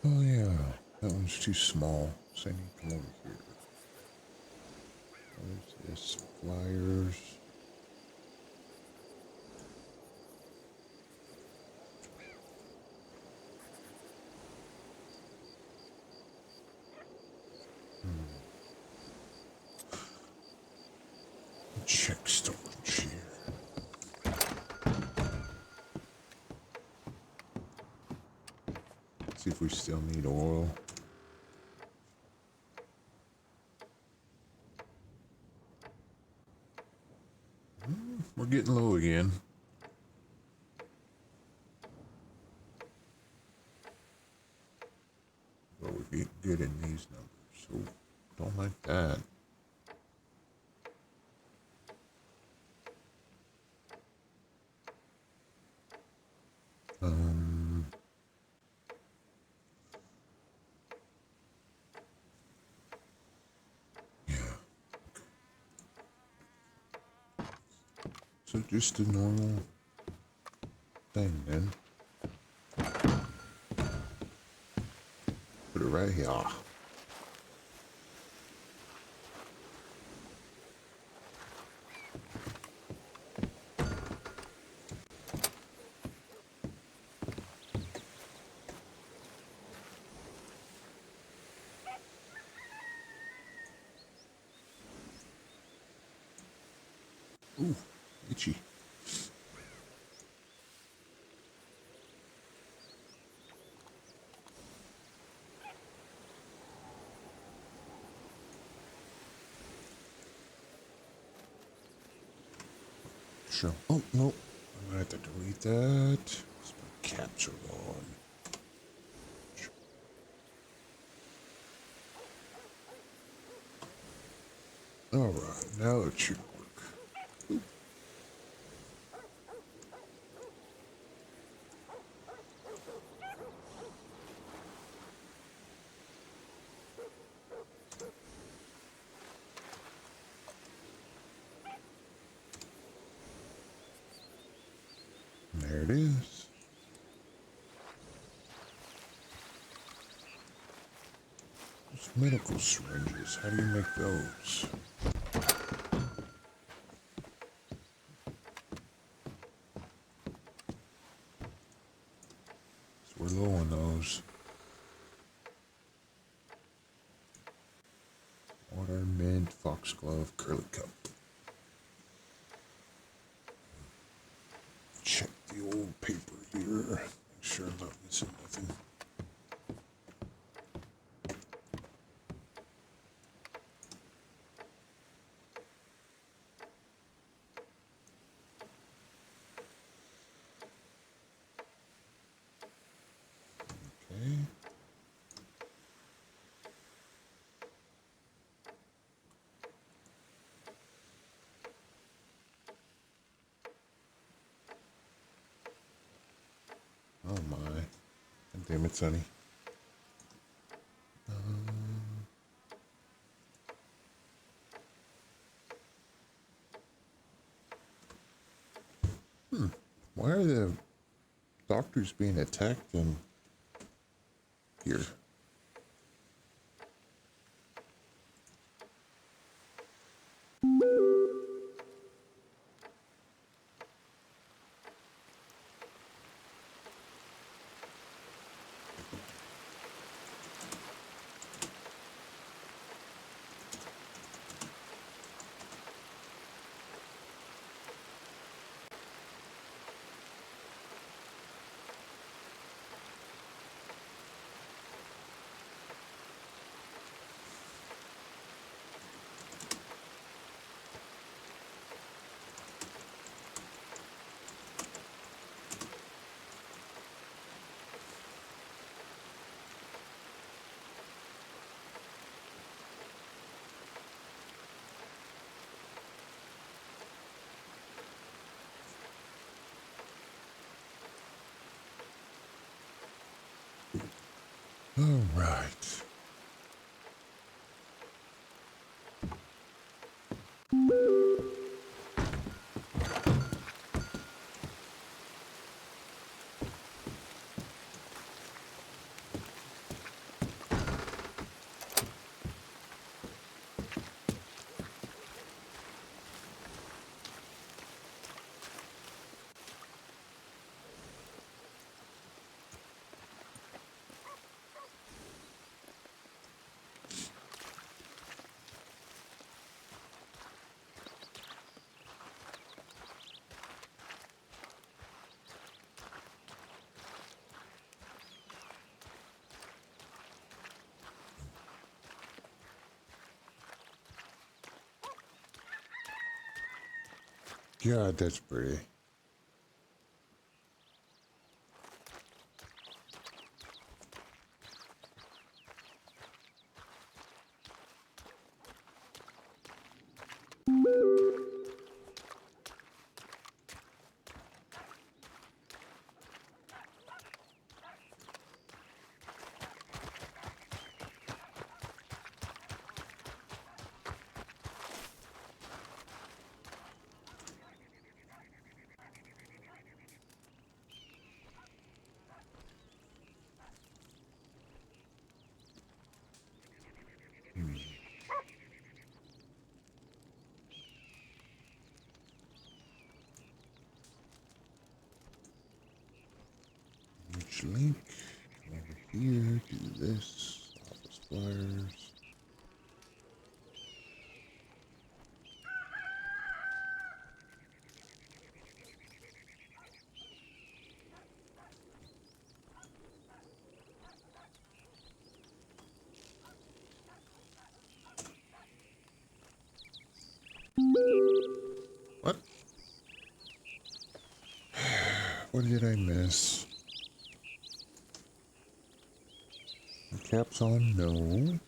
Oh yeah, that one's too small, so I need to come over here. What is this? Flyers. Check storage here. See if we still need oil. We're getting low again. But we're getting good in these numbers, so don't like that. Um, yeah. So just a normal thing then. Put it right here. Ooh, itchy. Sure. Oh, no. I'm gonna have to delete that. Let's put capture on. Alright, now it should work. Ooh. There it is. Those medical syringes, how do you make those? So we're low on those. Water, mint, foxglove, curly cup. Check the old paper here. Make sure I'm not missing nothing. Okay. Oh my. God damn it, Sonny. Why are the doctors being attacked in here? All right. God, that's pretty. Which link? Come over here, do this. Office flyers. What? What did I miss? The cap's on? No.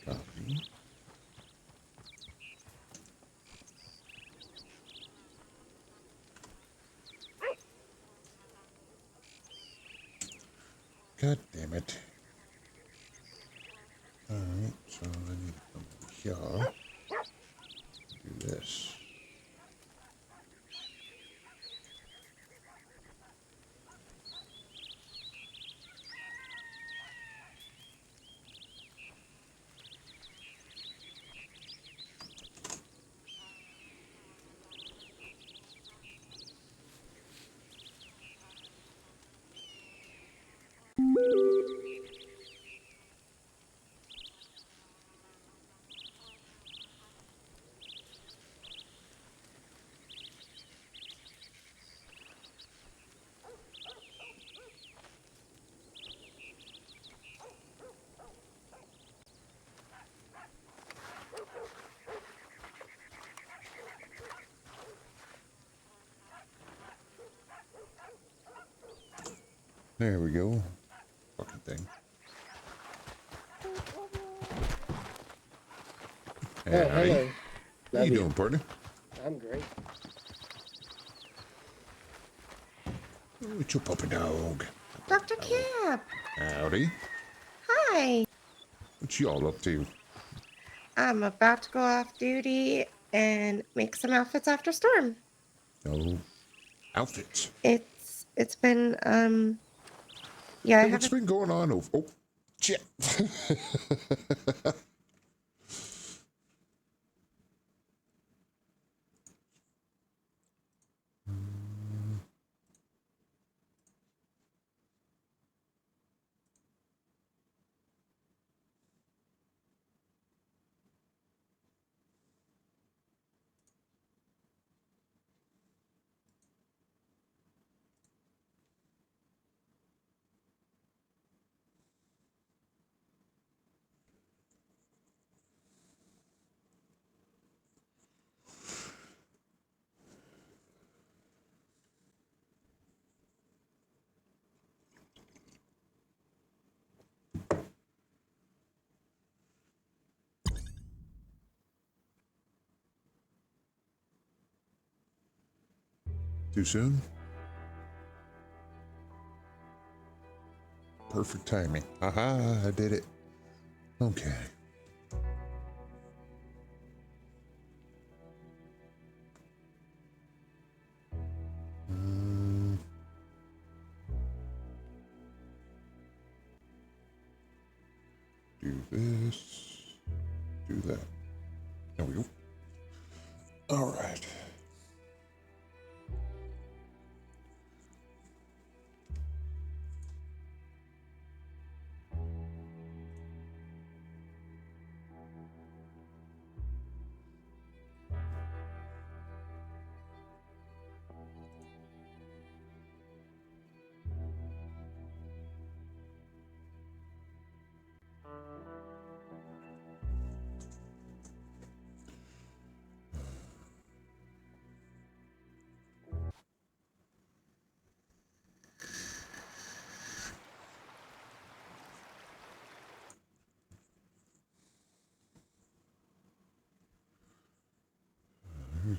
Copy. God damn it. Alright, so I need to come over here. Do this. There we go. Fucking thing. Oh, Howdy. hello. How you doing, partner? I'm great. What's your puppy dog? Dr. Cap, Howdy. hi. What y'all up to? I'm about to go off duty and make some outfits after storm. No outfits. It's been yeah, I Hey, what's haven't been going on over? Oh, shit. Too soon? Perfect timing. Aha, I did it. Okay. Do this. Do that. There we go. All right.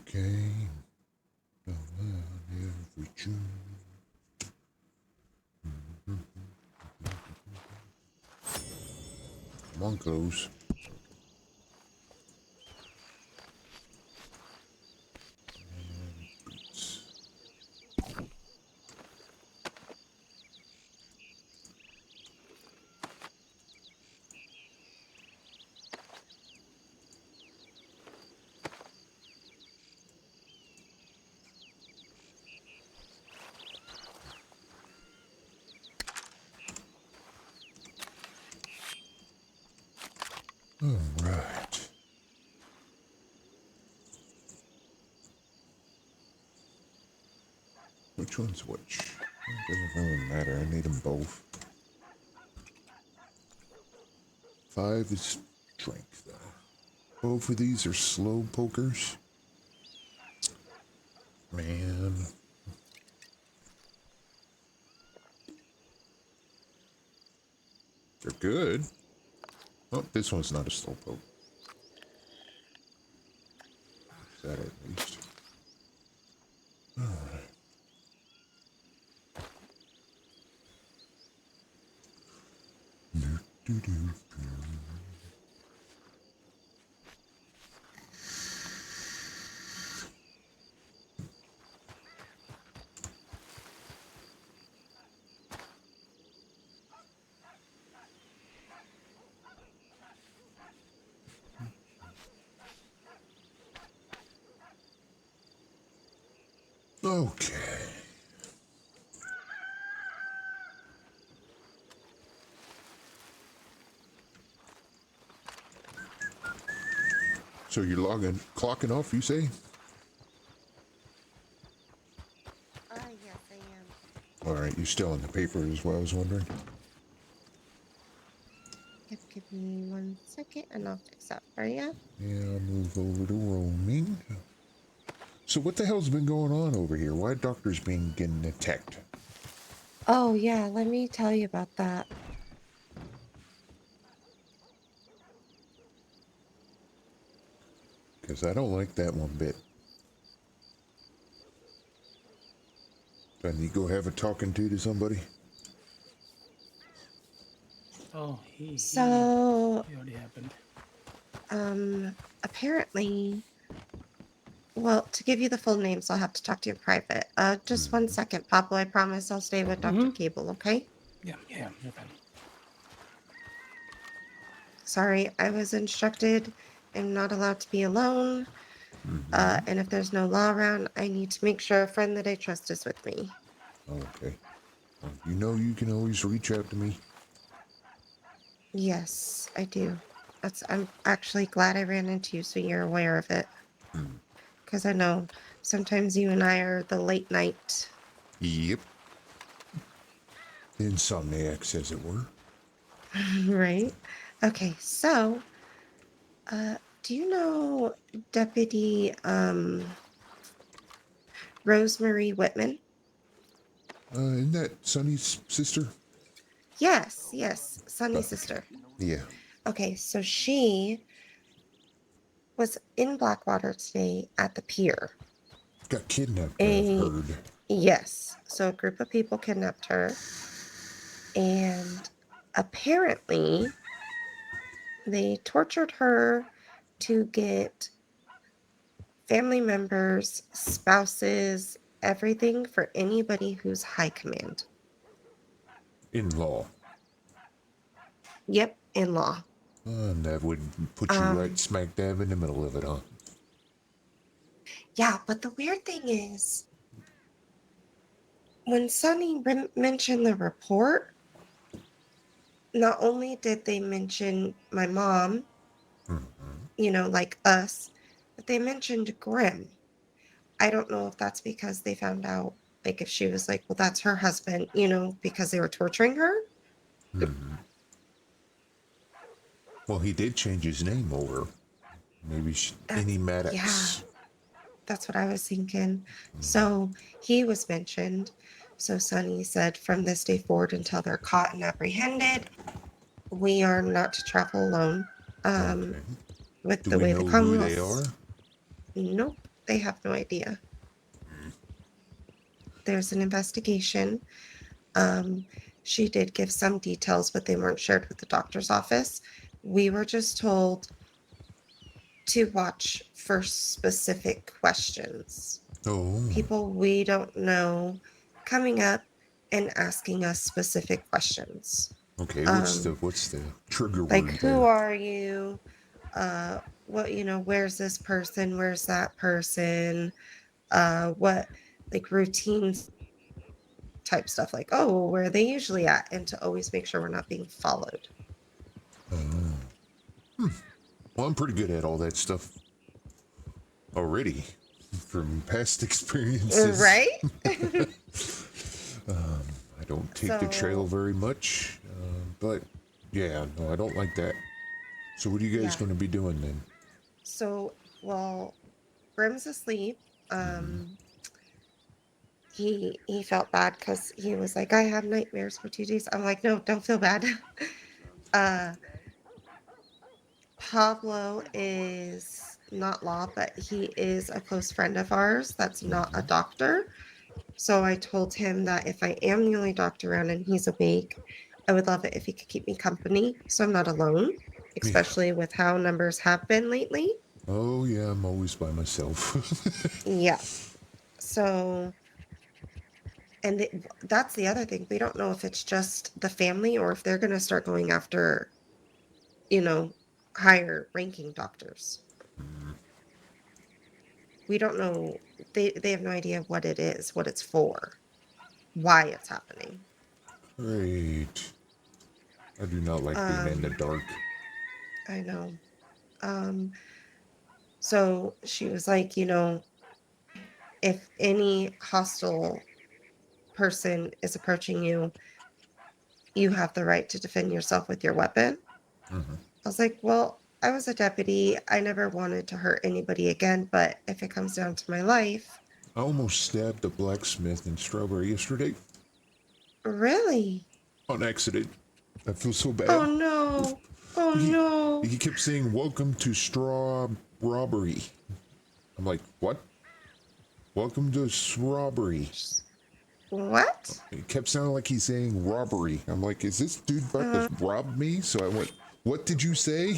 Okay. Every June. Come on, close. All right. Which one's which? It doesn't really matter. I need them both. 5 is strength, though. Both of these are slow pokers. Man. They're good. Oh, this one's not a slow poke. Is that at least? Alright. Okay. So you're clocking off, you say? Yes, I am. All right, you're still in the paper is what I was wondering. Yep, give me 1 second and I'll fix that for you. Yeah, I'll move over to roaming. So what the hell's been going on over here? Why are doctors getting attacked? Oh, yeah, let me tell you about that. Because I don't like that one bit. Do I need to go have a talking to somebody? Oh, So, he already happened. apparently, well, to give you the full names, I'll have to talk to you in private. Just 1 second, Pablo. I promise I'll stay with Dr. Cabel, okay? Yeah, you're fine. Sorry, I was instructed I'm not allowed to be alone. And if there's no law around, I need to make sure a friend that I trust is with me. Okay. Well, you know you can always reach out to me. Yes, I do. I'm actually glad I ran into you so you're aware of it. Because I know sometimes you and I are the late night. Yep. Insomniacs, as it were. Right? Okay, so do you know Deputy Rosemary Whitman? Isn't that Sonny's sister? Yes, Sunny's sister. Yeah. Okay, so she was in Blackwater today at the pier. Got kidnapped, I've heard. Yes, so a group of people kidnapped her, and apparently they tortured her to get family members, spouses, everything for anybody who's high command. In law. Yep, in law. And that would put you right smack dab in the middle of it, huh? Yeah, but the weird thing is, when Sonny mentioned the report, not only did they mention my mom, like us, but they mentioned Grim. I don't know if that's because they found out, like, if she was like, well, that's her husband, because they were torturing her. Well, he did change his name over. Maybe any Yeah, Maddox. that's what I was thinking. So he was mentioned. So Sonny said, from this day forward until they're caught and apprehended, we are not to travel alone. Okay. With Do the we way know the who they are? Commonwealth. Nope. They have no idea. There's an investigation. Um, she did give some details, but they weren't shared with the doctor's office. We were just told to watch for specific questions. Oh, People we don't know coming up and asking us specific questions. okay. Um, What's the trigger like, word who there? are you? What, where's this person? Where's that person? What, like, routines type stuff, like, oh, where are they usually at? And to always make sure we're not being followed. Well, I'm pretty good at all that stuff already from past experiences. Right? I don't take the trail So, very much, but yeah, no, I don't like that. So what are you guys yeah. going to be doing then? So, well, Grim's asleep. He felt bad because he was like, I have nightmares for 2 days. I'm like, no, don't feel bad. uh Pablo is not law, but he is a close friend of ours that's not a doctor. So I told him that if I am the only doctor around and he's awake, I would love it if he could keep me company so I'm not alone, Yeah. especially with how numbers have been lately. Oh yeah, I'm always by myself. Yeah. So, and that's the other thing. We don't know if it's just the family or if they're going to start going after, you know, higher ranking doctors. We don't know. They have no idea what it is, what it's for, why it's happening. Great. I do not like being in the Um, dark. I know. Um, so she was like, if any hostile person is approaching you, you have the right to defend yourself with your weapon. I was like, well, I was a deputy. I never wanted to hurt anybody again, but if it comes down to my life, I almost stabbed a blacksmith in Strawberry yesterday really? on accident. I feel so Oh bad. no. Oh He, no. he kept saying, "Welcome to straw robbery." I'm like, "What? Welcome to robbery." What? It kept sounding like he's saying robbery. I'm like, "Is this dude about to rob me?" So I went, "What did you say?"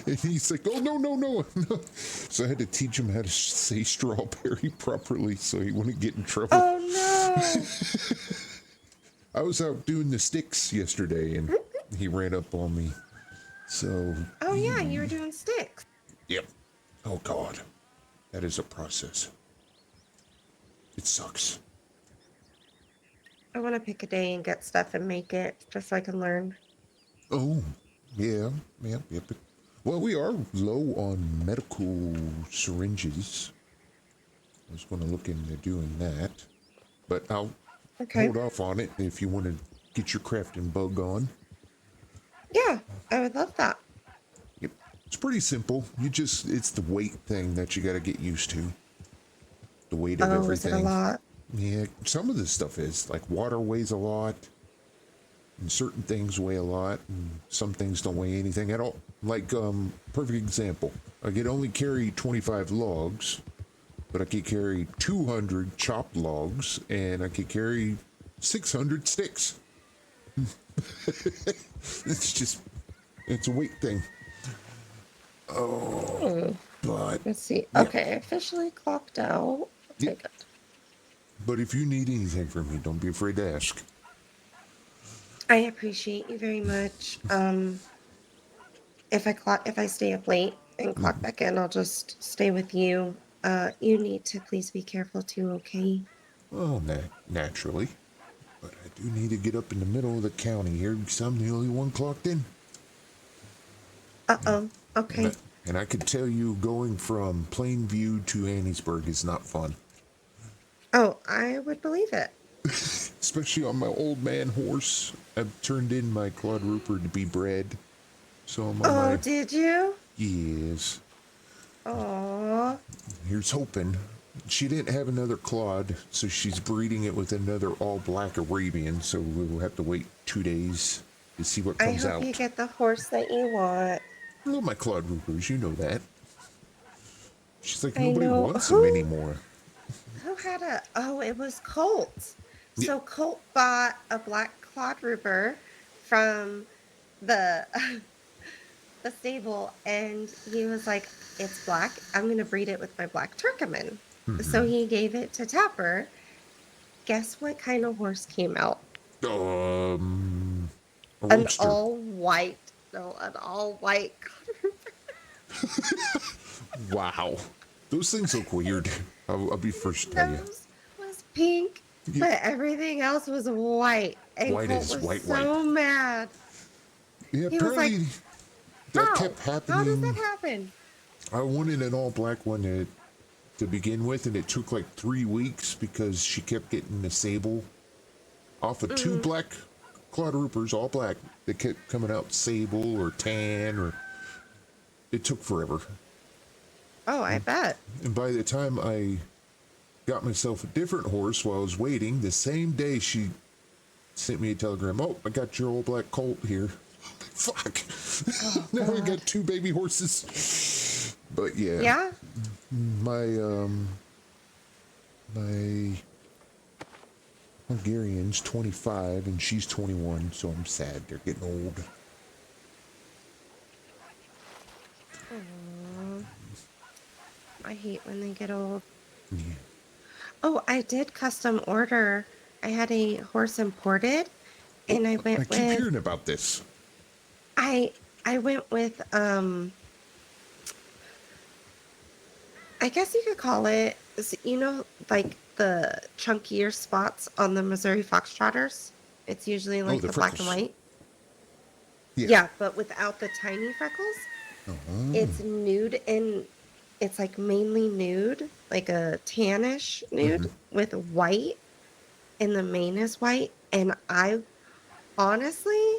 And he's like, "Oh no, no, no, no." So I had to teach him how to say strawberry properly so he wouldn't get in trouble. Oh no. I was out doing the sticks yesterday and he ran up on me. So, Oh yeah, you were doing sticks. yep. Oh God, that is a process. It sucks. I want to pick a day and get stuff and make it just so I can learn. Oh, yeah, yep, yep. Well, we are low on medical syringes. I was going to look into doing that, but I'll Okay. hold off on it if you want to get your crafting bug on. Yeah, I would love that. Yep, it's pretty simple. It's the weight thing that you got to get used to. The weight of Oh, is it a everything. lot? Yeah, some of this stuff is like water weighs a lot, and certain things weigh a lot, and some things don't weigh anything at all. Like, perfect example. I could only carry 25 logs, but I could carry 200 chopped logs, and I could carry 600 sticks. It's a weight thing. Hmm. But, Let's see. yeah, Okay, officially clocked out. yeah. Okay, good. But if you need anything from me, don't be afraid to ask. I appreciate you very much. If I stay up late and clock back in, I'll just stay with you. You need to please be careful too, okay? Well, naturally. But I do need to get up in the middle of the county here because I'm the only one clocked in. Uh-oh. And I, Okay. and I could tell you going from Plainview to Anniesburg is not fun. Oh, I would believe it. Especially on my old man horse. I've turned in my quadruper to be bred. So I'm on Oh, my... did you? Yes. Oh. Here's hoping. She didn't have another Claude, so she's breeding it with another all-black Arabian, so we'll have to wait 2 days to see what I comes hope out. you get the horse that you want. I love my Claude Roopers, you know that. She's like, I nobody know. wants them anymore. Who had a? Oh, it was Colt. Yeah. So Colt bought a black clodrooper from the the stable, and he was like, "It's black. I'm gonna breed it with my black Turkoman." So he gave it to Tapper. Guess what kind of horse came out? Um, a An roadster. all white. No, an all white. Wow. Those things look weird. I'll be first to tell you. Nose was pink, Yeah. but everything else was white. And White Colt is was white. so mad. Yeah, He was like, apparently that "How? kept How does that happening. happen?" I wanted an all black one to begin with, and it took like 3 weeks because she kept getting the sable off of two black quadrupers, all black. They kept coming out sable or tan, or it took forever. Oh, I bet. And by the time I got myself a different horse while I was waiting, the same day she sent me a telegram. Oh, I got your old black colt here. Fuck. Oh, Now I God. got 2 baby horses. But yeah. Yeah? My Hungarian's 25 and she's 21, so I'm sad. They're getting old. Aw. I hate when they get old. Yeah. Oh, I did custom order. I had a horse imported, and I I went keep with hearing about this. I went with I guess you could call it, like the chunkier spots on the Missouri Foxtrotters. It's usually like The the black and freckles. white. Yeah. Yeah, but without the tiny freckles. Oh. It's nude, and it's like mainly nude, like a tannish nude with white, and the mane is white. And honestly,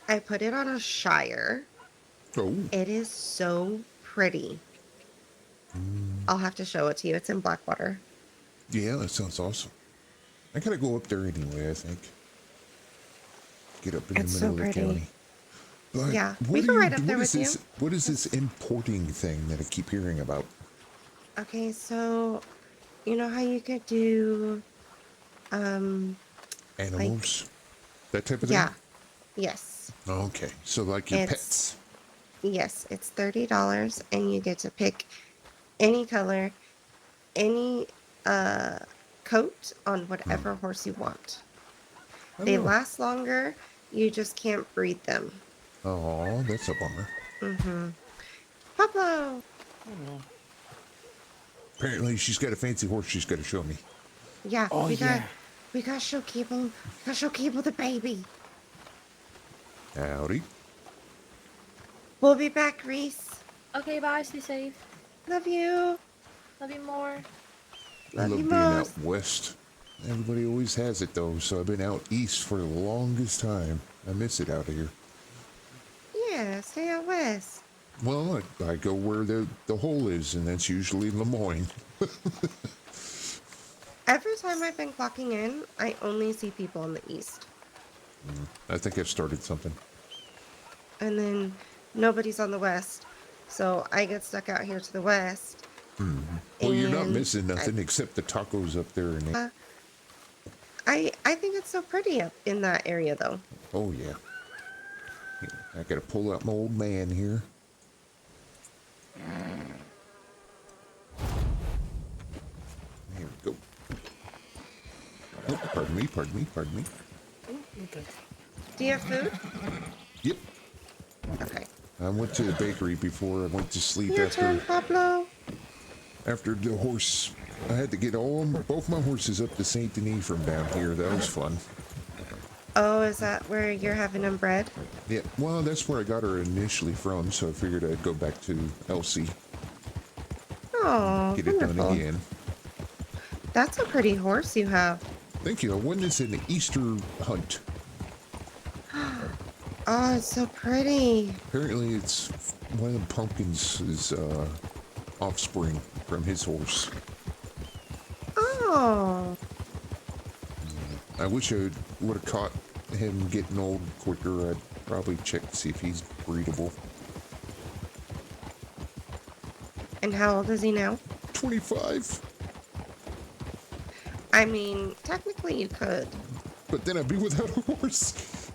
I put it on a Shire. Oh. It is so pretty. I'll have to show it to you. It's in Blackwater. Yeah, that sounds awesome. I gotta go up there anyway, I think. Get up in It's the so middle of the pretty. county. But Yeah, what we do can you- ride up there what is with you. this? What is this importing thing that I keep hearing about? Okay, so you know how you could do, like, Animals? That type of thing? yeah, yes. Okay, so like your It's pets. Yes, it's $30, and you get to pick any color, any coat on whatever horse you want. They Oh. last longer. You just can't breed them. Oh, that's a bummer. Pablo. Oh no. Apparently, she's got a fancy horse she's got to show me. Yeah, Oh, we yeah. got to show Cabel. We got to show Cabel the baby. Howdy. We'll be back, Reese. Okay, bye. Stay safe. Love you. Love you more. I Love love you being out most. west. Everybody always has it though, so I've been out east for the longest time. I miss it out here. Yeah, stay out west. Well, I go where the hole is, and that's usually Lemoyne. Every time I've been clocking in, I only see people in the east. I think I've started something. And then nobody's on the west. So I get stuck out here to the west. Well, you're not And missing nothing except the tacos up there. I think it's so pretty up in that area, though. Oh, yeah. I gotta pull out my old man here. There we go. Oh, pardon me. Okay. Do you have food? Yep. Okay. I went to the bakery before I went to sleep Your turn, Pablo. after the horse. I had to get both my horses up to Saint Denis from down here. That was fun. Oh, is that where you're having them bred? Yeah, well, that's where I got her initially from, so I figured I'd go back to Elsie, Oh, get it done wonderful. again. That's a pretty horse you have. Thank you. I won this in the Easter hunt. Oh, it's so pretty. Apparently, it's one of the pumpkins' offspring from his horse. Oh, I wish I would have caught him getting old quicker. I'd probably check to see if he's breedable. And how old is he now? 25. I mean, technically you could. But then I'd be without a horse.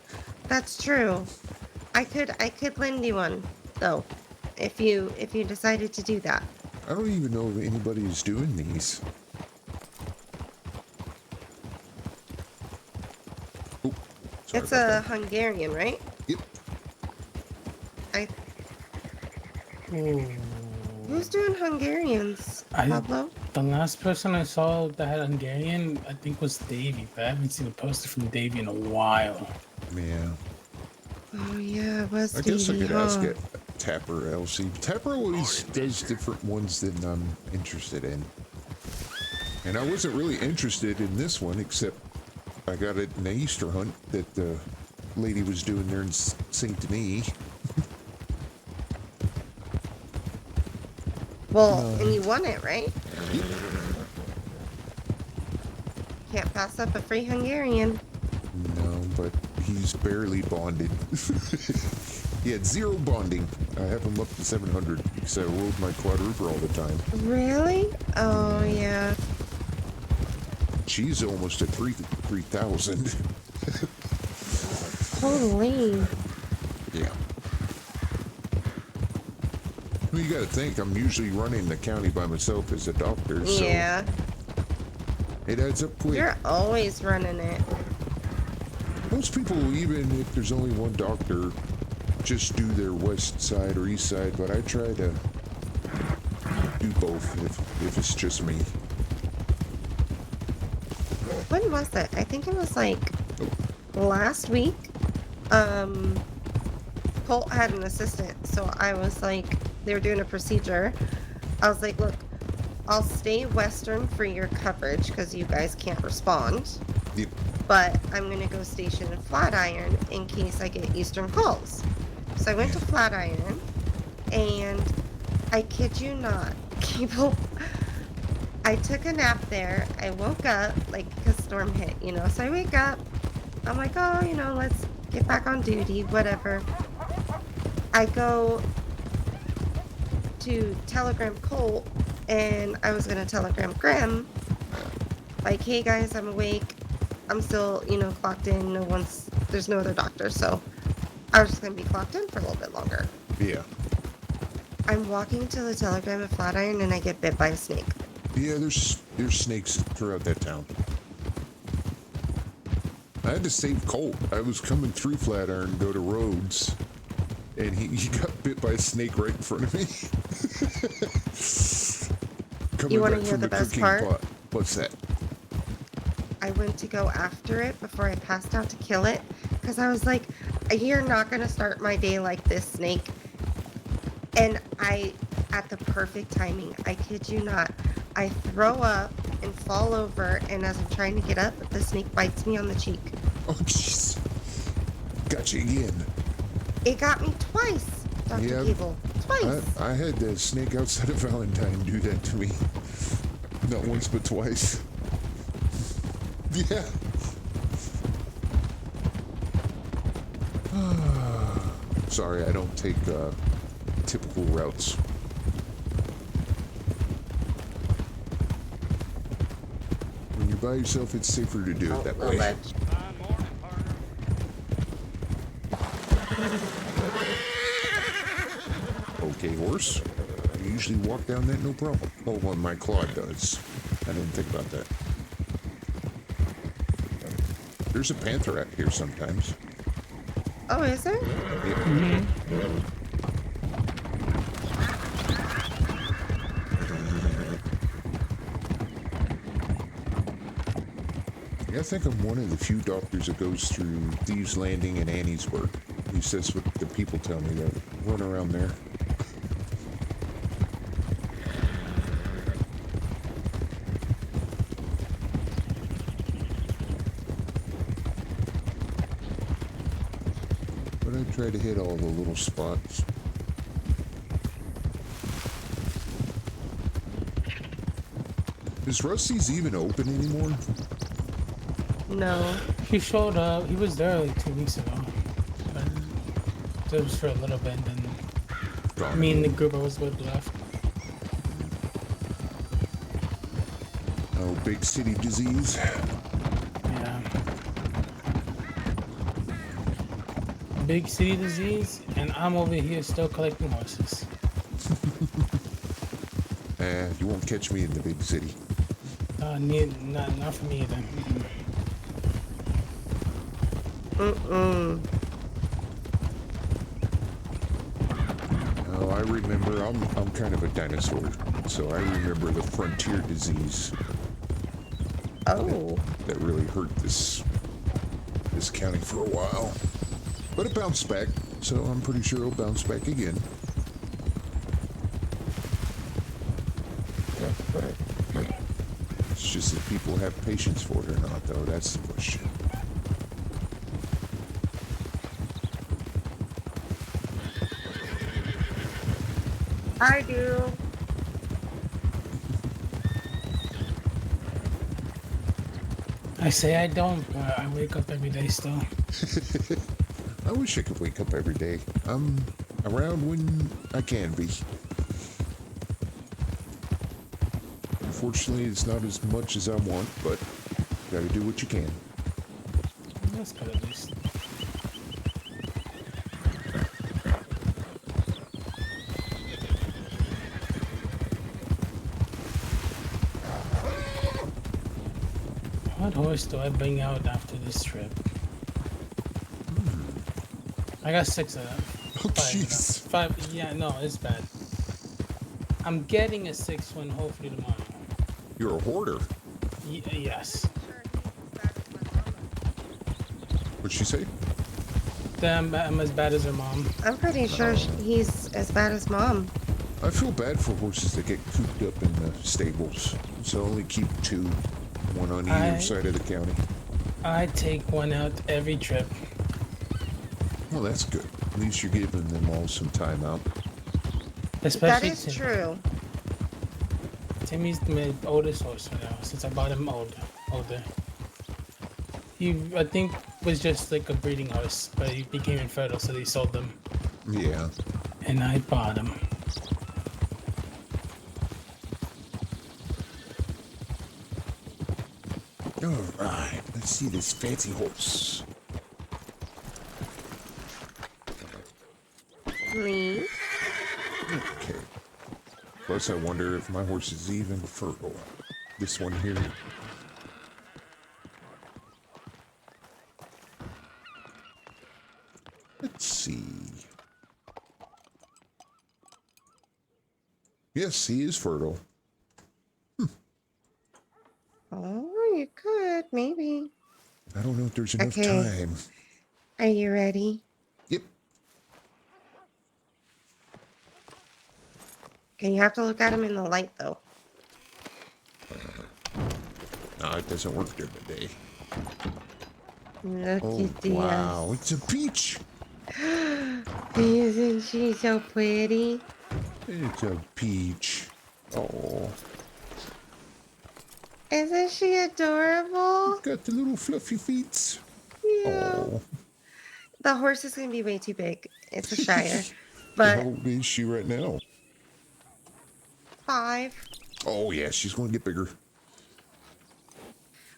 That's true. I could lend you one though, if you decided to do that. I don't even know if anybody is doing these. Oh, sorry It's about a that. Hungarian, right? Yep. I Ooh. Who's doing Hungarians? Pablo? The last person I saw that had Hungarian, I think, was Davey, but I haven't seen a poster from Davey in a while. Yeah. Oh yeah, it was I guess I Davey, could ask huh? it. Tapper LC. Tapper always does different ones than I'm interested in. And I wasn't really interested in this one, except I got it in the Easter hunt that the lady was doing there in St. Denis. Well, and you won it, right? Yep. Can't pass up a free Hungarian. No, but he's barely bonded. He had 0 bonding. I have him up to 700 because I rode my quadruple all the time. Really? Oh yeah. She's almost at 3,000. Holy. Yeah. Well, you got to think I'm usually running the county by myself as a doctor, so Yeah. it adds up quick. You're always running it. Most people, even if there's only one doctor, just do their west side or east side, but I try to do both if it's just me. When was it? I think it was like last week. Colt had an assistant, so I was like, they were doing a procedure. I was like, look, I'll stay western for your coverage because you guys can't respond, Yep. but I'm gonna go station in Flatiron in case I get eastern calls. So I went to Flatiron, and I kid you not, Cabel, I took a nap there. I woke up, like, because storm hit, you know. So I wake up. I'm like, oh, you know, let's get back on duty, whatever. I go to telegram Colt, and I was going to telegram Grim, like, hey, guys, I'm awake. I'm still, you know, clocked in. There's no other doctor, so I was just going to be clocked in for a little bit longer. Yeah. I'm walking to the telegram at Flatiron, and I get bit by a snake. Yeah, there's snakes throughout that town. I had to save Colt. I was coming through Flatiron to go to Rhodes, and he got bit by a snake right in front of me. Coming You wanna back hear from the best cooking part? pot. What's that? I went to go after it before I passed out to kill it, because I was like, you're not going to start my day like this, snake. And at the perfect timing, I kid you not, I throw up and fall over, and as I'm trying to get up, the snake bites me on the cheek. Oh, jeez. Got you again. It got me twice, Dr. Yeah, Cabel. Twice. I had that snake outside of Valentine do that to me. Not once, but twice. Yeah. Sorry, I don't take typical routes. When you're by yourself, it's safer to do it that Oh, way. ledge. Okay, horse. I usually walk down that no problem. Oh, well, my Claude does. I didn't think about that. There's a panther out here sometimes. Oh, is there? Yeah. I think I'm one of the few doctors that goes through Thieves Landing and Anniesburg. At least that's what the people tell me that run around there. But I try to hit all the little spots. Is Rusty's even open anymore? No. He showed up. He was there like 2 weeks ago. But it was for a little bit, and then Gone. me and the group I was with left. Oh, big city disease. Yeah. Big city disease, and I'm over here still collecting horses. You won't catch me in the big city. Not for me either. Mm-mm. Oh, I remember. I'm kind of a dinosaur, so I remember the frontier disease Oh. that really hurt this county for a while. But it bounced back, so I'm pretty sure it'll bounce back again. It's just that people have patience for it or not, though. That's the question. I do. I say I don't, but I wake up every day still. I wish I could wake up every day. I'm around when I can be. Unfortunately, it's not as much as I want, but you gotta do what you can. That's good at least. What horse do I bring out after this trip? I got 6 of them. Oh, 5 jeez. 5, yeah, no, it's bad. I'm getting a 6th one hopefully tomorrow. You're a hoarder. Yes. What'd she say? I'm as bad as her mom. I'm pretty sure he's as bad as Mom. I feel bad for horses that get cooped up in the stables. So I only keep 2, one on either side of the county. I take one out every trip. Well, that's good. At least you're giving them all some time out. Especially That is true. Timmy's my oldest horse right now, since I bought him older. He, I think, was just like a breeding horse, but he became infertile, so they sold them. Yeah. And I bought him. All right. Let's see this fancy horse. Please. Okay. Plus, I wonder if my horse is even fertile. This one here. Let's see. Yes, he is fertile. Oh, you could, maybe. I don't know if there's enough Okay. time. Are you ready? Yep. Okay, you have to look at him in the light, though. No, it doesn't work during the day. Look Oh, at this. wow. It's a peach. Isn't she so pretty? It's a peach. Oh, Isn't she adorable? got the little fluffy feet. Yeah. Oh. The horse is going to be way too big. It's a Shire. How But old is she right now? 5. Oh, yeah, she's going to get bigger.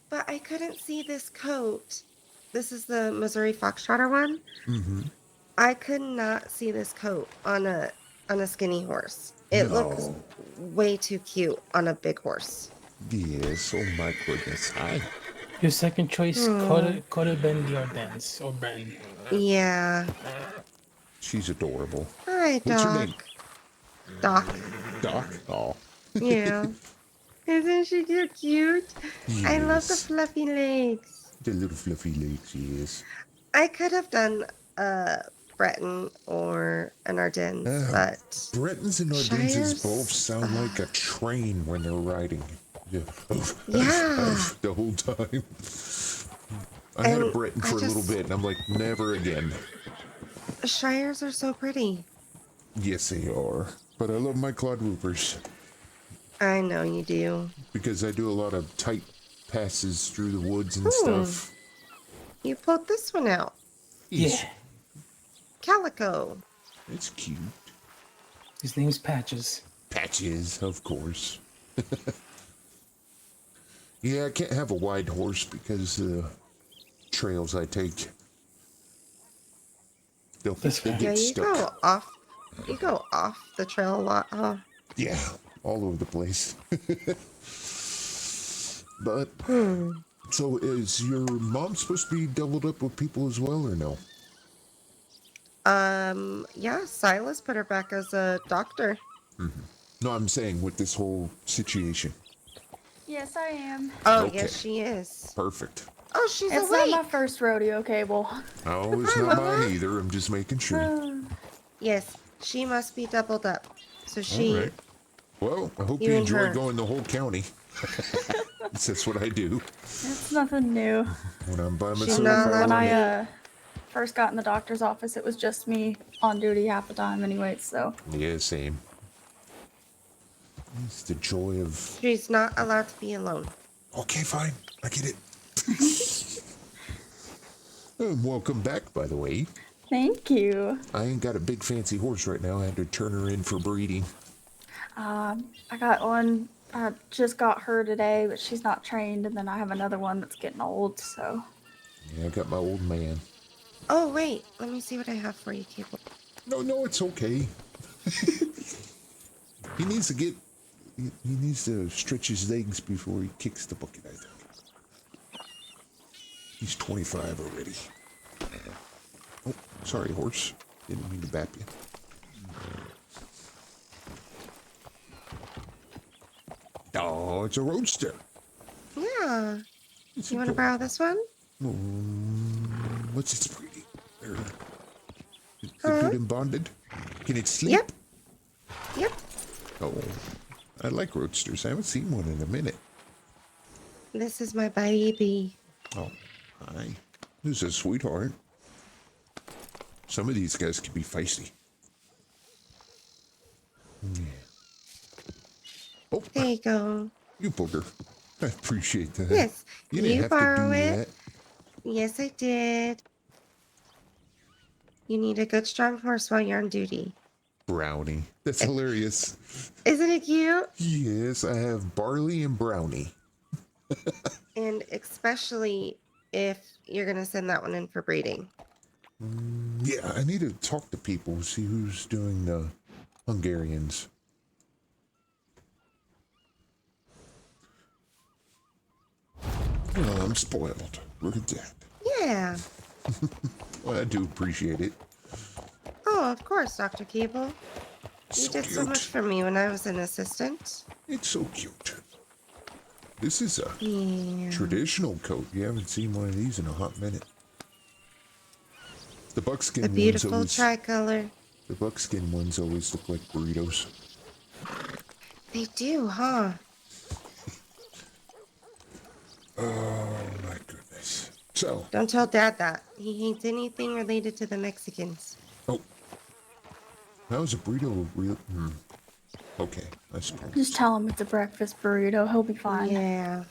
But I couldn't see this coat. This is the Missouri Foxtrotter one. Mm-hmm. I could not see this coat on a skinny horse. It looks No. way too cute on a big horse. Yes, oh my goodness. Hi. Your second choice could have been the Ordens or Breton. Yeah. She's adorable. Hi, What's your name? Doc. Doc? Oh. Yeah. Isn't she so cute? I love the Yes. fluffy legs. The little fluffy legs, yes. I could have done a Breton or an Ardennes, but Bretons and Ardennes Shires? both sound like a train when they're riding. Yeah. Yeah. The whole time. I had a And Breton I for a little just- bit, and I'm like, never again. Shires are so pretty. Yes, they are. But I love my quadrupers I know you do. because I do a lot of tight passes through the woods and Hmm. stuff. You pulled this one out. Yes, Yeah. Calico. it's cute. His name's Patches. Patches, of course. Yeah, I can't have a wide horse because the trails I take, That's they fair. Yeah, get you stuck. go off. You go off the trail a lot, huh? Yeah, all over the place. But, Hmm. so is your mom supposed to be doubled up with people as well, or no? Yeah, Silas put her back as a doctor. No, I'm saying with this whole situation. Yes, I am. Oh, Okay, yes, she is. perfect. Oh, she's It's not my awake. first rodeo, Cable. Oh, it's Hi, not mine Mama. either. I'm just making sure. Yes, she must be doubled up. So All right. she, Well, I hope you you and enjoy her. going the whole county. That's what I do It's nothing new. when I'm by She's myself. not Remember allowed when to I leave. first got in the doctor's office, it was just me on duty half the time anyway, so. Yeah, same. It's the joy of. She's not allowed to be alone. Okay, fine. I get it. Welcome back, by the way. Thank you. I ain't got a big fancy horse right now. I had to turn her in for breeding. I got one, I just got her today, but she's not trained, and then I have another one that's getting old, so. Yeah, I got my old man. Oh, wait. Let me see what I have for you, Cable. No, it's okay. He needs to get. He needs to stretch his legs before he kicks the bucket, I think. He's 25 already. Oh, sorry, horse. Didn't mean to bap you. Oh, it's a roadster. Yeah. It's You want to adorable. borrow this one? What's its breeding? Is it Huh? good and bonded? Can it sleep? Yep. Yep. Oh, I like roadsters. I haven't seen one in a minute. This is my baby. Oh, hi. This is a sweetheart. Some of these guys can be feisty. Yeah. Oh, There you go. you booger. I appreciate that. Yes. You didn't You have to borrow do it. that. Yes, I did. You need a good, strong horse while you're on duty. Brownie. That's hilarious. Isn't it cute? Yes, I have Barley and Brownie. And especially if you're going to send that one in for breeding. Yeah, I need to talk to people, see who's doing the Hungarians. Oh, I'm spoiled. Look at that. Yeah. Well, I do appreciate it. Oh, of course, Dr. Cable. You So did cute. so much for me when I was an assistant. It's so cute. This is a Yeah. traditional coat. You haven't seen one of these in a hot minute. The buckskin A ones beautiful always. tricolor. The buckskin ones always look like burritos. They do, huh? Oh my goodness. So, Don't tell Dad that. He hates anything related to the Mexicans. oh, how is a burrito real? Okay, I suppose. Just tell him it's a breakfast burrito, he'll be fine. Yeah.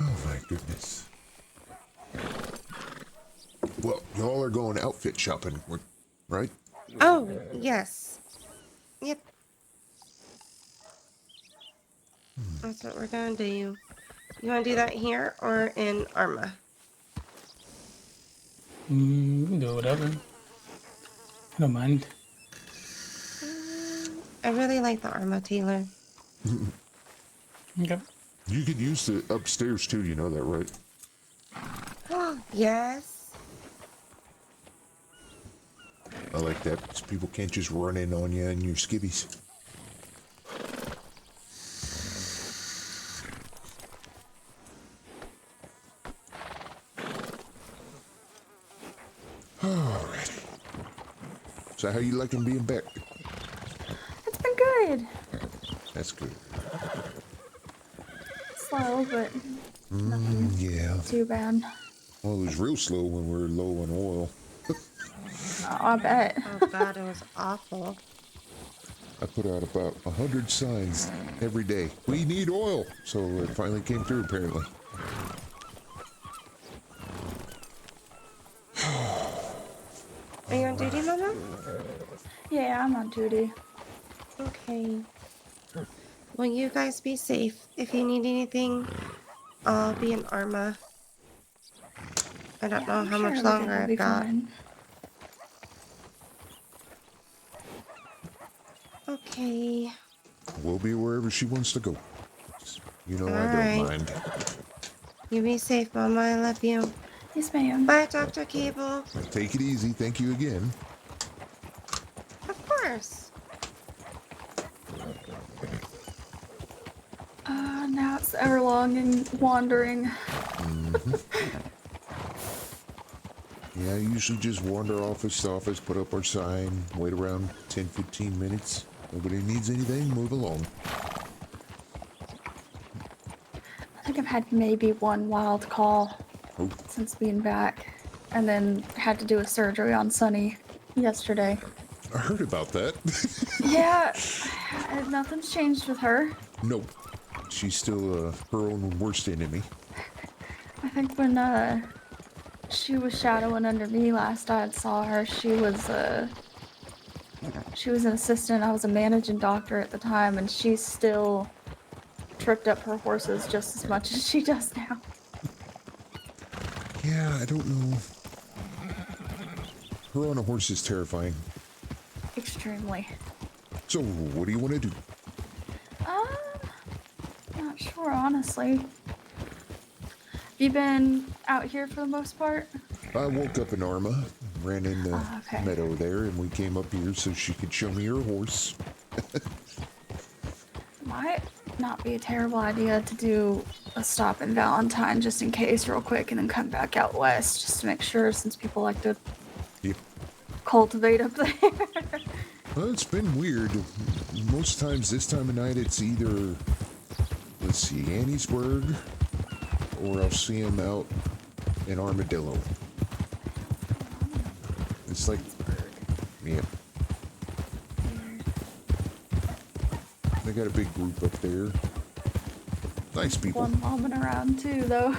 Oh my goodness. Well, y'all are going outfit shopping, right? Oh, yes. Yep. That's what we're gonna do. You wanna do that here or in Arma? You can do whatever. I don't mind. I really like the Arma, Taylor. Okay. You could use the upstairs too, you know that, right? Yes. I like that because people can't just run in on you and your skivvies. Alrighty. So how you liking being back? It's been good. That's good. Slow, but nothing Yeah. too bad. Well, it was real slow when we were low on oil. Oh, I bet. Oh God, it was awful. I put out about 100 signs every day. We need oil. So it finally came through, apparently. Are you on duty, Mama? Yeah, I'm on duty. Okay. Well, you guys be safe. If you need anything, I'll be in Arma. I don't Yeah, know I'm how sure much everything longer will I've be got. fine. Okay. We'll be wherever she wants to go. You know, All I don't right. mind. You be safe, Mama. I love you. Yes, ma'am. Bye, Dr. Cable. Take it easy. Thank you again. Of course. Now it's Everlong and wandering. Yeah, I usually just wander office to office, put up our sign, wait around 10-15 minutes. Nobody needs anything, move along. I think I've had maybe one wild call Oh, since being back, and then had to do a surgery on Sunny yesterday. I heard about that. Yeah, nothing's changed with her. Nope. She's still her own worst enemy. I think when she was shadowing under me last I saw her, she was an assistant. I was a managing doctor at the time, and she still tripped up her horses just as much as she does now. Yeah, I don't know. Her on a horse is terrifying. Extremely. So, what do you want to do? Not sure, honestly. You been out here for the most part? I woke up in Arma, ran in the Okay. meadow there, and we came up here so she could show me her horse. Might not be a terrible idea to do a stop in Valentine just in case real quick and then come back out west just to make sure since people like to Yep. cultivate up there. Well, it's been weird. Most times this time of night it's either, let's see, Anniesburg, or I'll see him out in Armadillo. It's like, yeah. They got a big group up there. Nice people. One lomming around too, though.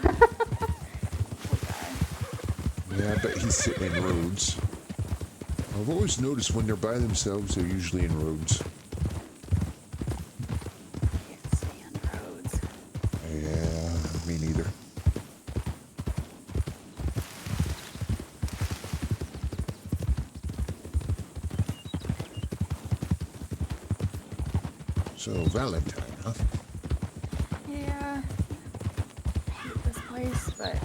Yeah, I bet he's sitting in roads. I've always noticed when they're by themselves, they're usually in roads. Can't stand roads. Yeah, me neither. So, Valentine, huh? Yeah. I hate this place, but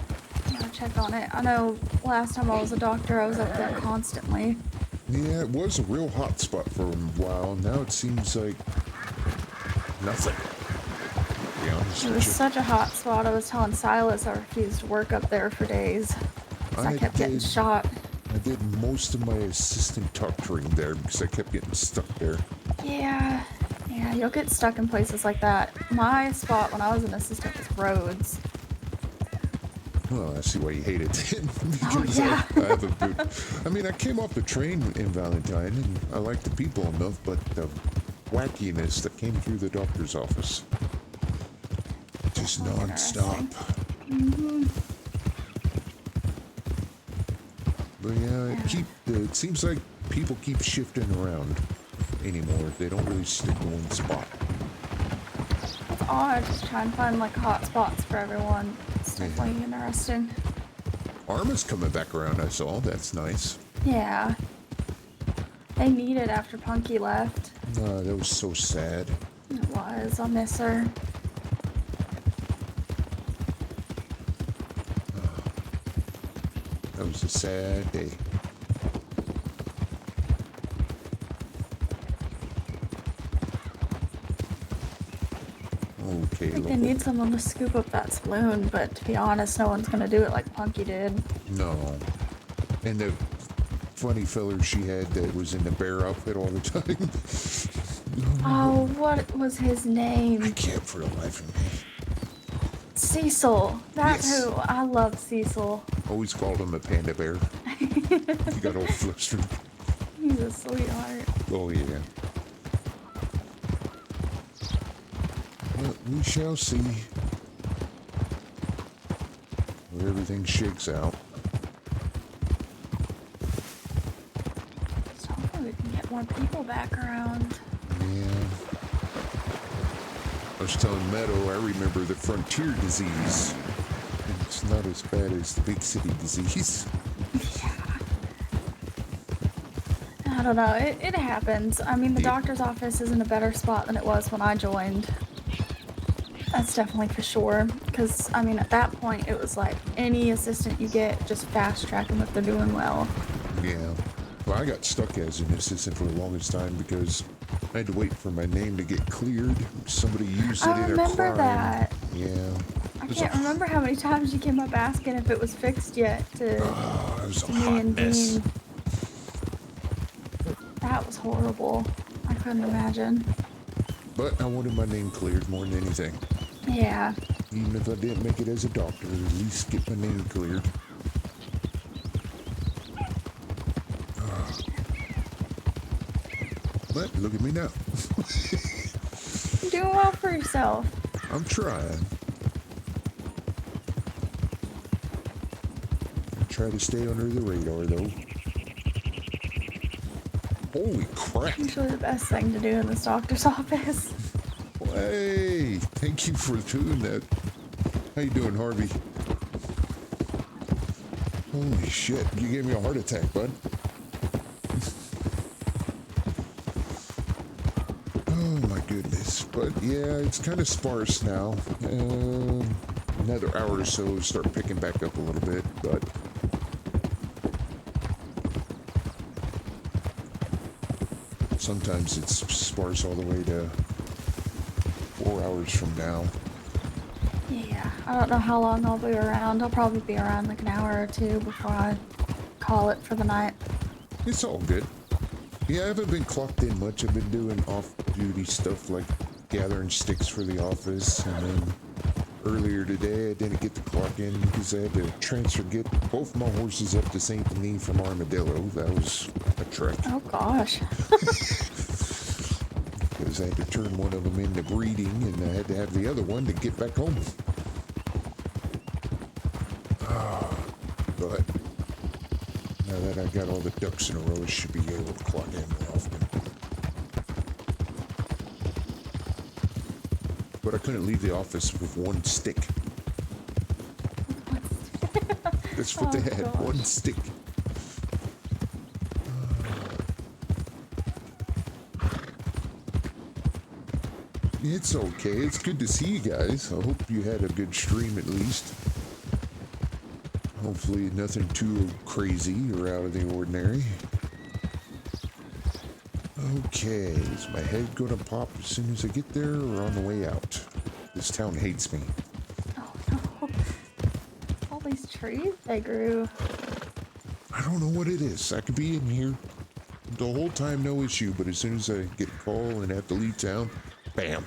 I'm gonna check on it. I know last time I was a doctor, I was up there constantly. Yeah, it was a real hot spot for a while. Now it seems like nothing. To be honest It with was you. such a hot spot. I was telling Silas I refused to work up there for days. 'Cause I kept getting shot. I did most of my assistant doctoring there because I kept getting stuck there. Yeah, you'll get stuck in places like that. My spot when I was an assistant was roads. Well, I see why you hate it. Oh, Because yeah. I have a good. I mean, I came off the train in Valentine, and I like the people enough, but the wackiness that came through the doctor's office, just Oh, nonstop. interesting. But yeah, it seems like people keep shifting around anymore. They don't really stick to one spot. It's odd just trying to find like hot spots for everyone. It's Yeah. definitely interesting. Arma's coming back around, I saw. That's nice. Yeah. They need it after Punky left. That was so sad. It was. I'll miss her. That was a sad day. Okay, I think they local. need someone to scoop up that spoon, but to be honest, no one's gonna do it like Punky did. No. And the funny feller she had that was in the bear outfit all the time. Oh, what was his I name? can't for the life of me. Cecil. That's Yes. who. I love Cecil. Always called him a panda bear. He got all flustered. He's a sweetheart. Oh, yeah. Well, we shall see where everything shakes out. So hopefully we can get more people back around. Yeah. was telling Meadow, I remember the frontier disease. And it's not as bad as the big city disease. I don't know. It happens. I mean, the doctor's office is in a better spot than it was when I joined. That's definitely for sure. Because, I mean, at that point, it was like any assistant you get, just fast track them if they're doing well. Yeah. Well, I got stuck as an assistant for the longest time because I had to wait for my name to get cleared. Somebody used it I in a remember crime. that. Yeah. I can't remember how many times you came up asking if it was fixed yet It was a to me hot and mess. Dean. That was horrible. I couldn't imagine. But I wanted my name cleared more than anything. Yeah. Even if I didn't make it as a doctor, at least get my name cleared. But look at me now. You're doing well for yourself. I'm trying. I try to stay under the radar, though. Holy crap. Usually the best thing to do in this doctor's office. Hey, thank you for doing that. How you doing, Harvey? Holy shit, you gave me a heart attack, bud. Oh my goodness. But yeah, it's kind of sparse now. Another hour or so, start picking back up a little bit, but sometimes it's sparse all the way to 4 hours from now. Yeah. I don't know how long I'll be around. I'll probably be around like an hour or two before I call it for the night. It's all good. Yeah, I haven't been clocked in much. I've been doing off-duty stuff like gathering sticks for the office, and then earlier today I didn't get to clock in because I had to get both my horses up to St. Denis from Armadillo. That was a trek. Oh gosh. Because I had to turn one of them into breeding, and I had to have the other one to get back home. But now that I got all the ducks in a row, I should be able to clock in more often. But I couldn't leave the office with one stick. That's what they had, gosh. one stick. It's okay. It's good to see you guys. I hope you had a good stream at least. Hopefully nothing too crazy or out of the ordinary. Okay, is my head gonna pop as soon as I get there or on the way out? This town hates me. Oh no. All these trees they grew. I don't know what it is. I could be in here the whole time, no issue, but as soon as I get a call and have to leave town, bam.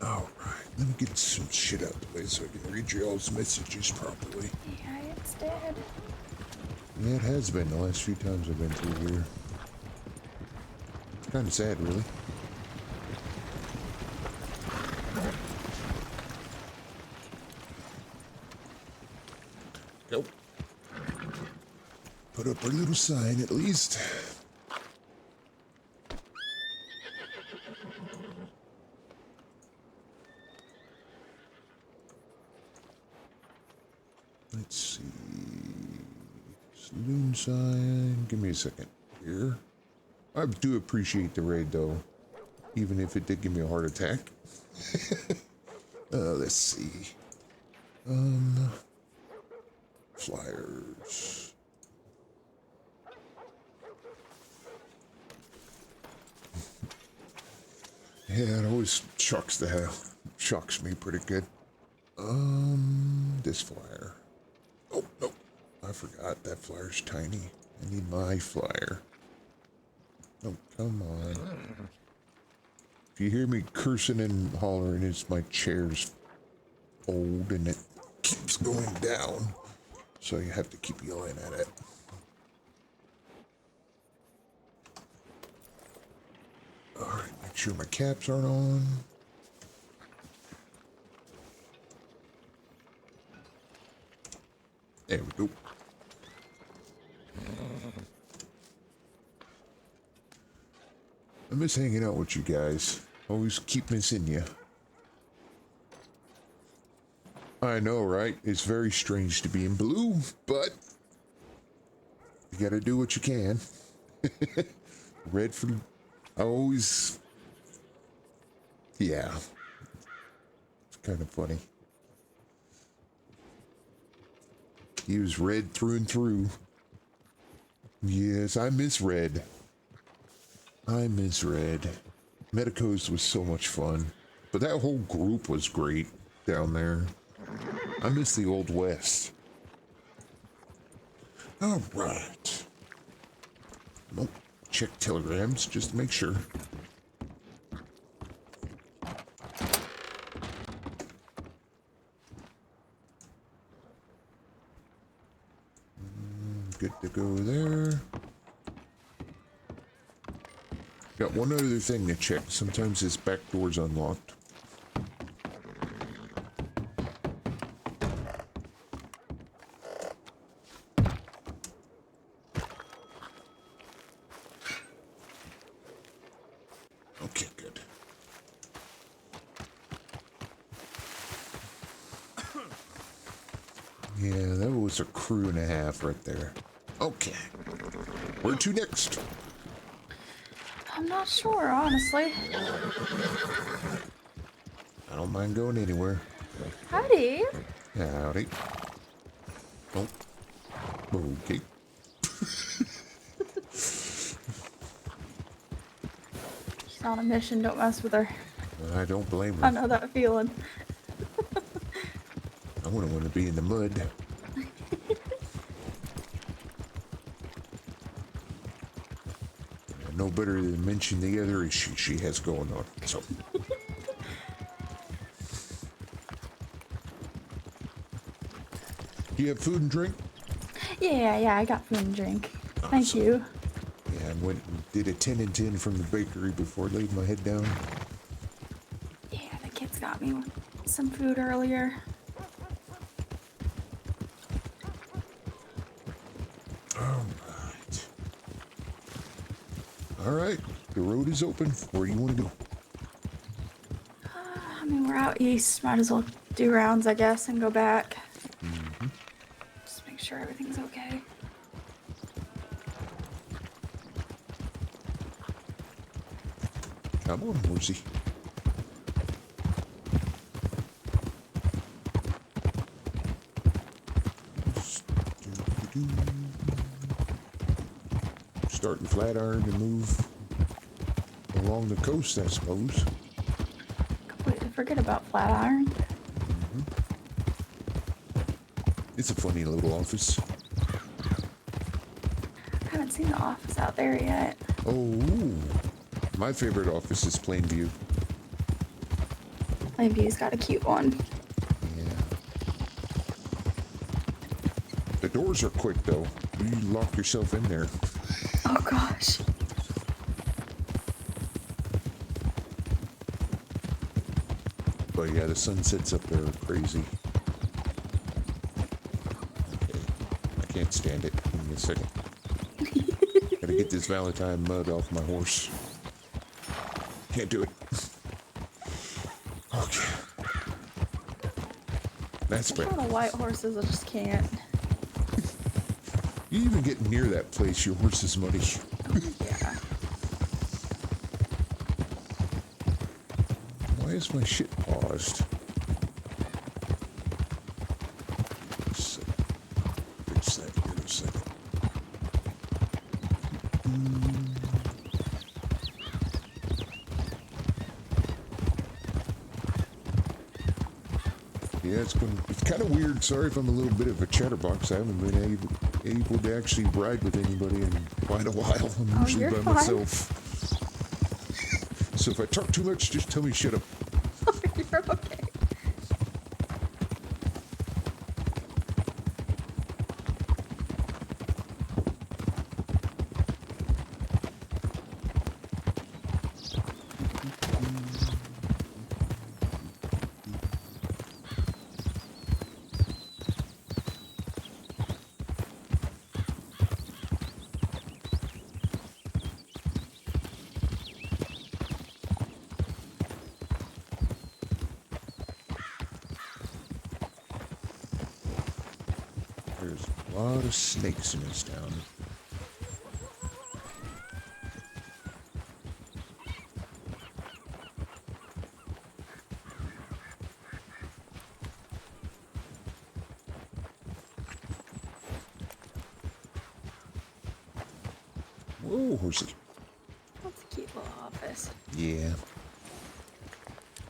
Alright, let me get some shit out the way so I can read y'all's messages properly. Yeah, it's dead. Yeah, it has been the last few times I've been through here. It's kind of sad, really. Go. Put up our little sign, at least. Let's see. Saloon sign. Give me a second here. I do appreciate the raid, though. Even if it did give me a heart attack. Let's see. Flyers. Yeah, it always shocks me pretty good. This flyer. Oh, no. I forgot that flyer's tiny. I need my flyer. Oh, come on. If you hear me cursing and hollering, it's my chair's old and it keeps going down. So you have to keep yelling at it. Alright, make sure my caps aren't on. There we go. I miss hanging out with you guys. Always keep missing you. I know, right? It's very strange to be in blue, but you gotta do what you can. Red for... I always... Yeah. It's kind of funny. He was red through and through. Yes, I miss red. I miss red. Medicos was so much fun. But that whole group was great down there. I miss the Old West. All right. Well, check telegrams just to make sure. Good to go there. Got one other thing to check. Sometimes this back door's unlocked. Okay, good. Yeah, that was a crew and a half right there. Okay. Where to next? I'm not sure, honestly. I don't mind going anywhere. Howdy. Howdy. Oh. Okay. She's on a mission, don't mess with her. I don't blame I her. know that feeling. I wouldn't want to be in the mud. No better than mention the other issue she has going on. So. Do you have food and drink? Yeah, I got food and drink. Thank Awesome. you. Yeah, and went and did a 10 and 10 from the bakery before laying my head down. Yeah, the kids got me some food earlier. All right, the road is open. Where do you want to go? I mean, we're out east. Might as well do rounds, I guess, and go back. Just make sure everything's okay. Come on, Horsey. Starting Flatiron to move along the coast, I suppose. Completely forget about Flatiron. It's a funny little office. I haven't seen the office out there yet. Oh, my favorite office is Plainview. Plainview's got a cute one. Yeah. The doors are quick, though. You lock yourself in there. Oh gosh. But yeah, the sunsets up there are crazy. Okay. I can't stand it. Give me a second. Gotta get this Valentine mud off my horse. Can't do it. Okay. That's There's a better. lot of white horses, I just can't. You even get near that place, your horse is muddy. Yeah. Why is my shit paused? Fix that here in a second. Yeah, it's kind of weird. Sorry if I'm a little bit of a chatterbox. I haven't been able to actually ride with anybody in quite a while. I'm Oh, usually you're by fine. myself. So if I talk too much, just tell me shut up. You're okay. There's a lot of snakes in this town. Whoa, horsey. That's a cute little office. Yeah.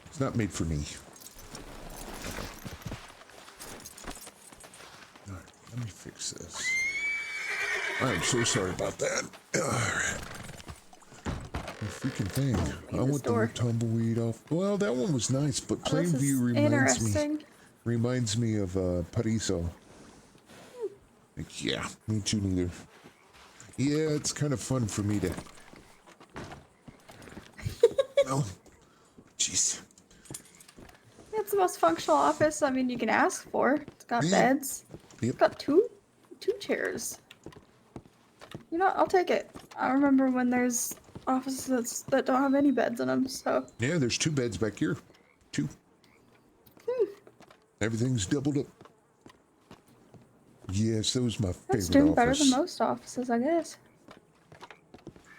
It's not made for me. Alright, let me fix this. I'm so sorry about that. Alright. The freaking thing. Need I this want the door. little tumbleweed off. Well, that one was nice, but Oh, this is Plainview interesting. reminds me of Paraiso. Like, yeah, me too neither. Yeah, it's kind of fun for me to. No. Jeez. It's the most functional office, I mean, you can ask for. It's got Yeah. beds. Yep. It's got two chairs. You know what? I'll take it. I remember when there's offices that don't have any beds in them, so. Yeah, there's 2 beds back here. 2. Everything's doubled up. Yes, that was my favorite That's doing better office. than most offices, I guess.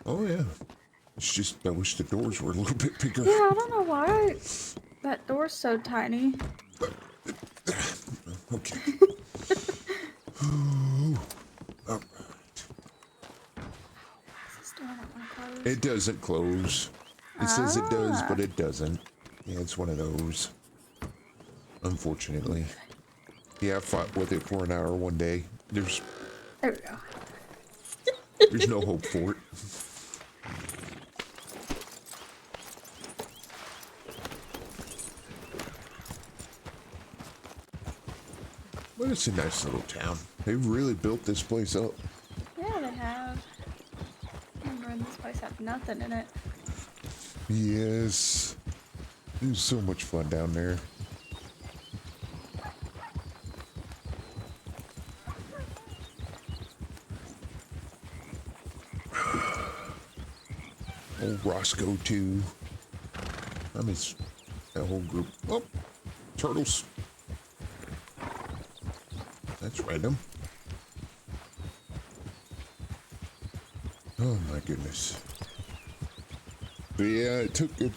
Oh yeah. It's just I wish the doors were a little bit bigger. Yeah, I don't know why that door's so tiny. Okay. All right. Is this door not gonna close? It doesn't close. It says it does, but it doesn't. Yeah, it's one of those. Unfortunately. Yeah, I fought with it for an hour one day. There we go. There's no hope for it. But it's a nice little town. They've really built this place up. Yeah, they have. Remember when this place had nothing in it? Yes. It was so much fun down there. Old Roscoe, too. I miss that whole group. Oh, turtles. That's random. Oh, my goodness. But yeah, it took it.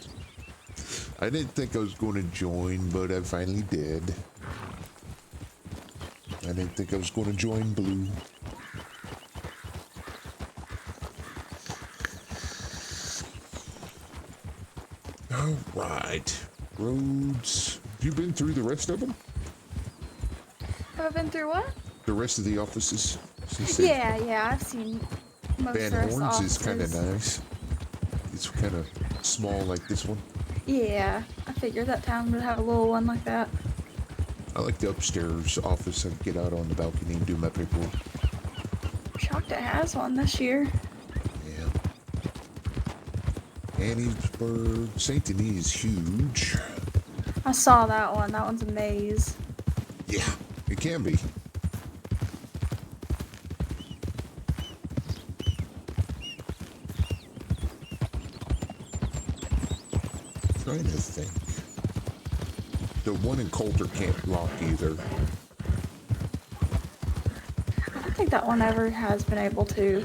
I didn't think I was going to join, but I finally did. I didn't think I was going to join Blue. All right. Roads. Have you been through the rest of them? Have I been through what? The rest of the offices? Yeah, I've seen most Van of the rest of the Horns is kind of offices. nice. It's kind of small like this one. Yeah, I figured that town would have a little one like that. I like the upstairs office. I can get out on the balcony and do my paperwork. I'm shocked it has one this year. Yeah. Anniesburg. St. Denis is huge. I saw that one. That one's a maze. Yeah, it can be. Trying to think. The one in Coulter can't lock either. I don't think that one ever has been able to.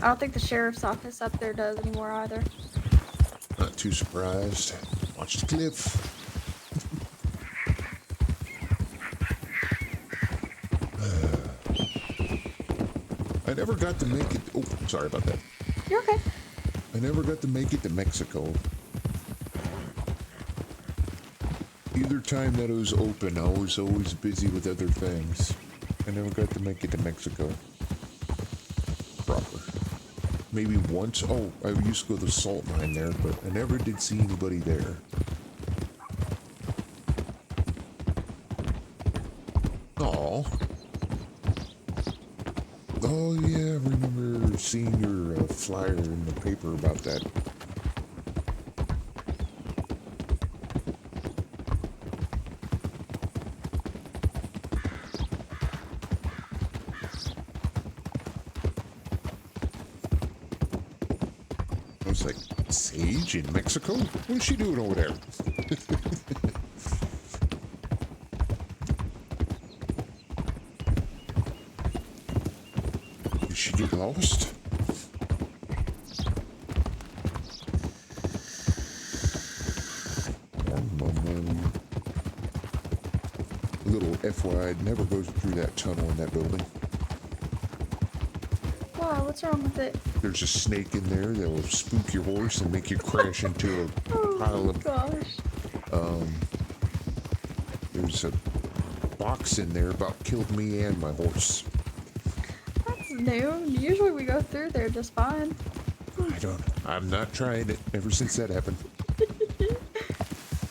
I don't think the sheriff's office up there does anymore either. Not too surprised. Watch the cliff. I never got to make it. Oh, sorry about that. You're okay. I never got to make it to Mexico. Either time that it was open, I was always busy with other things. I never got to make it to Mexico. Proper. Maybe once. Oh, I used to go to the salt mine there, but I never did see anybody there. Aw. Oh yeah, I remember seeing your flyer in the paper about that. I was like, Sage in Mexico? What is she doing over there? she get lost? A little FYI, never goes through that tunnel in that building. Wow, what's wrong with it? There's a snake in there that will spook your horse and make you crash into a pile of... Gosh. There's a box in there about killed me and my horse. That's new. Usually we go through there just fine. I'm not trying it ever since that happened.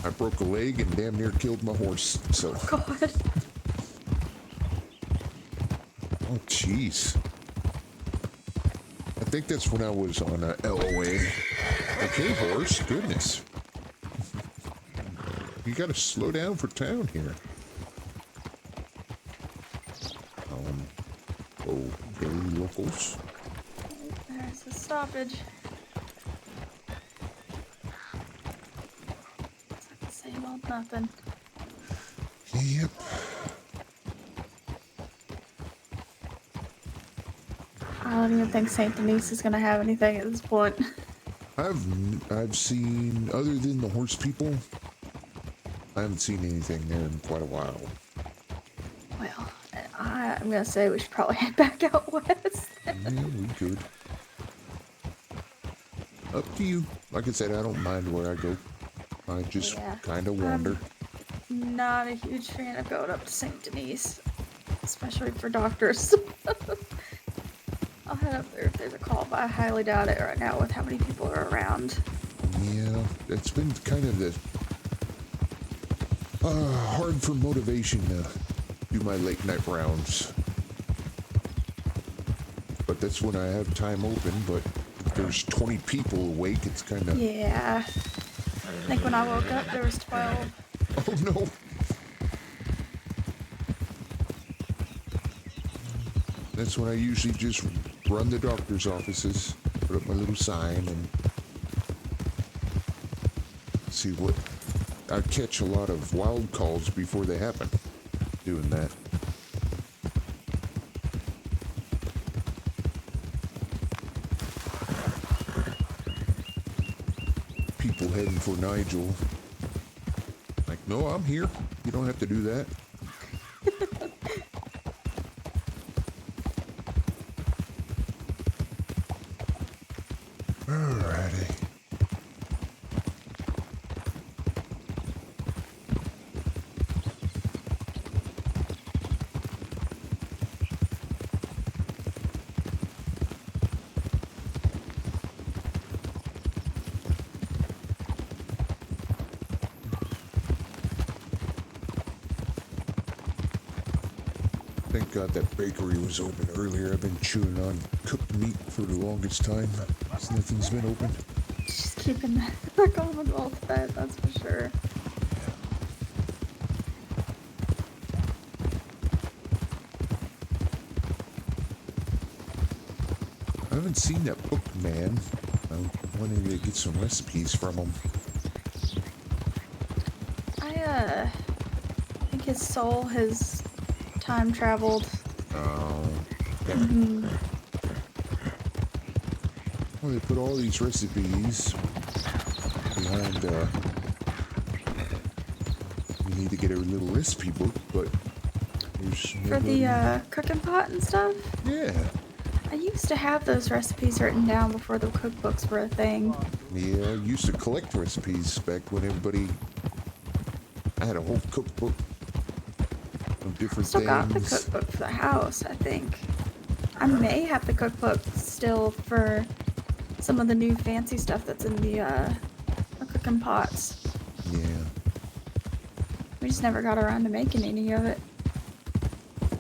I broke a leg and damn near killed my horse, so... God. Oh, jeez. I think that's when I was on a LOA. Okay, horse, goodness. You gotta slow down for town here. Okay, locals. There's the stoppage. It's like the same old nothing. Yep. I don't even think St. Denis is gonna have anything at this point. I've seen, other than the horse people, I haven't seen anything there in quite a while. Well, I'm gonna say we should probably head back out west. Yeah, we could. Up to you. Like I said, I don't mind where I go. I just kind of wander. Not a huge fan of going up to St. Denis, especially for doctors. I'll head up there if there's a call, but I highly doubt it right now with how many people are around. Yeah, it's been kind of the hard for motivation to do my late night rounds. But that's when I have time open, but if there's 20 people awake, it's kind of... Yeah. I think when I woke up, there was 12. Oh, no. That's when I usually just run the doctor's offices, put up my little sign, and see what... I catch a lot of wild calls before they happen, doing that. People heading for Nigel. Like, no, I'm here. You don't have to do that. Alrighty. Thank God that bakery was open earlier. I've been chewing on cooked meat for the longest time. So nothing's been open. Just keeping the Commonwealth fed, that's for sure. I haven't seen that book, man. I'm wanting to get some recipes from him. I think his soul has time traveled. Oh. Well, they put all these recipes behind, we need to get a little recipe book, but there's For the cooking pot and stuff? Yeah. I used to have those recipes written down before the cookbooks were a thing. Yeah, I used to collect recipes back when everybody... I had a whole cookbook of different Still things. got the cookbook for the house, I think. I may have the cookbook still for some of the new fancy stuff that's in the cooking pots. Yeah. We just never got around to making any of it.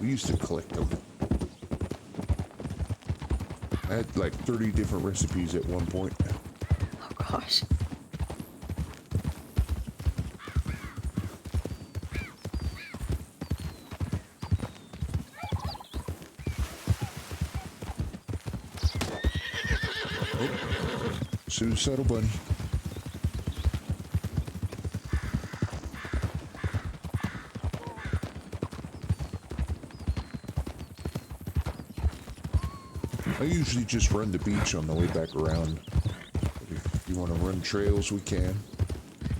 We used to collect them. I had like 30 different recipes at one point. Oh gosh. Suicidal bunny. I usually just run the beach on the way back around. But if you want to run trails, we can.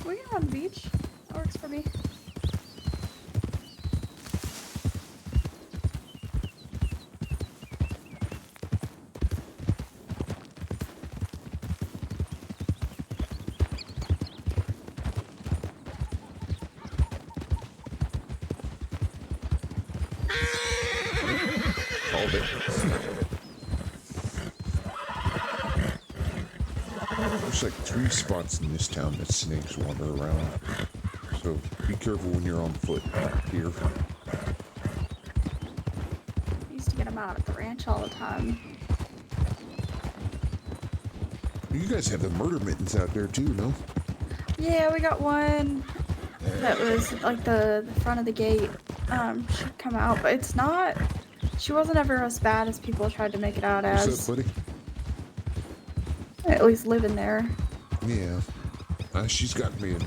We can run the beach. That works for me. Called it. There's like 3 spots in this town that snakes wander around. So be careful when you're on foot here. I used to get them out at the ranch all the time. You guys have the murder mittens out there too, no? Yeah, we got one that was like the front of the gate. She'd come out, but it's not. She wasn't ever as bad as people tried to make it out as. What's up, buddy? At least living there. Yeah. She's got me in,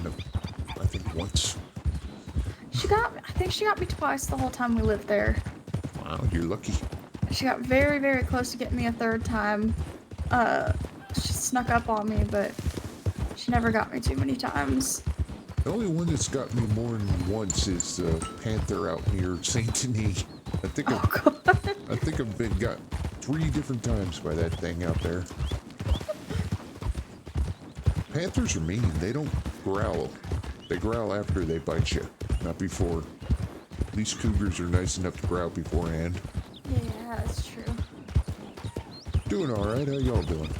I think, once. I think she got me twice the whole time we lived there. Wow, you're lucky. She got very, very close to getting me a third time. She snuck up on me, but she never got me too many times. The only one that's got me more than once is the panther out near Saint Denis. I think I've been got 3 different times by that thing out there. Panthers are mean. They don't growl. They growl after they bite you, not before. At least cougars are nice enough to growl beforehand. Yeah, that's true. Doing all right. How y'all doing?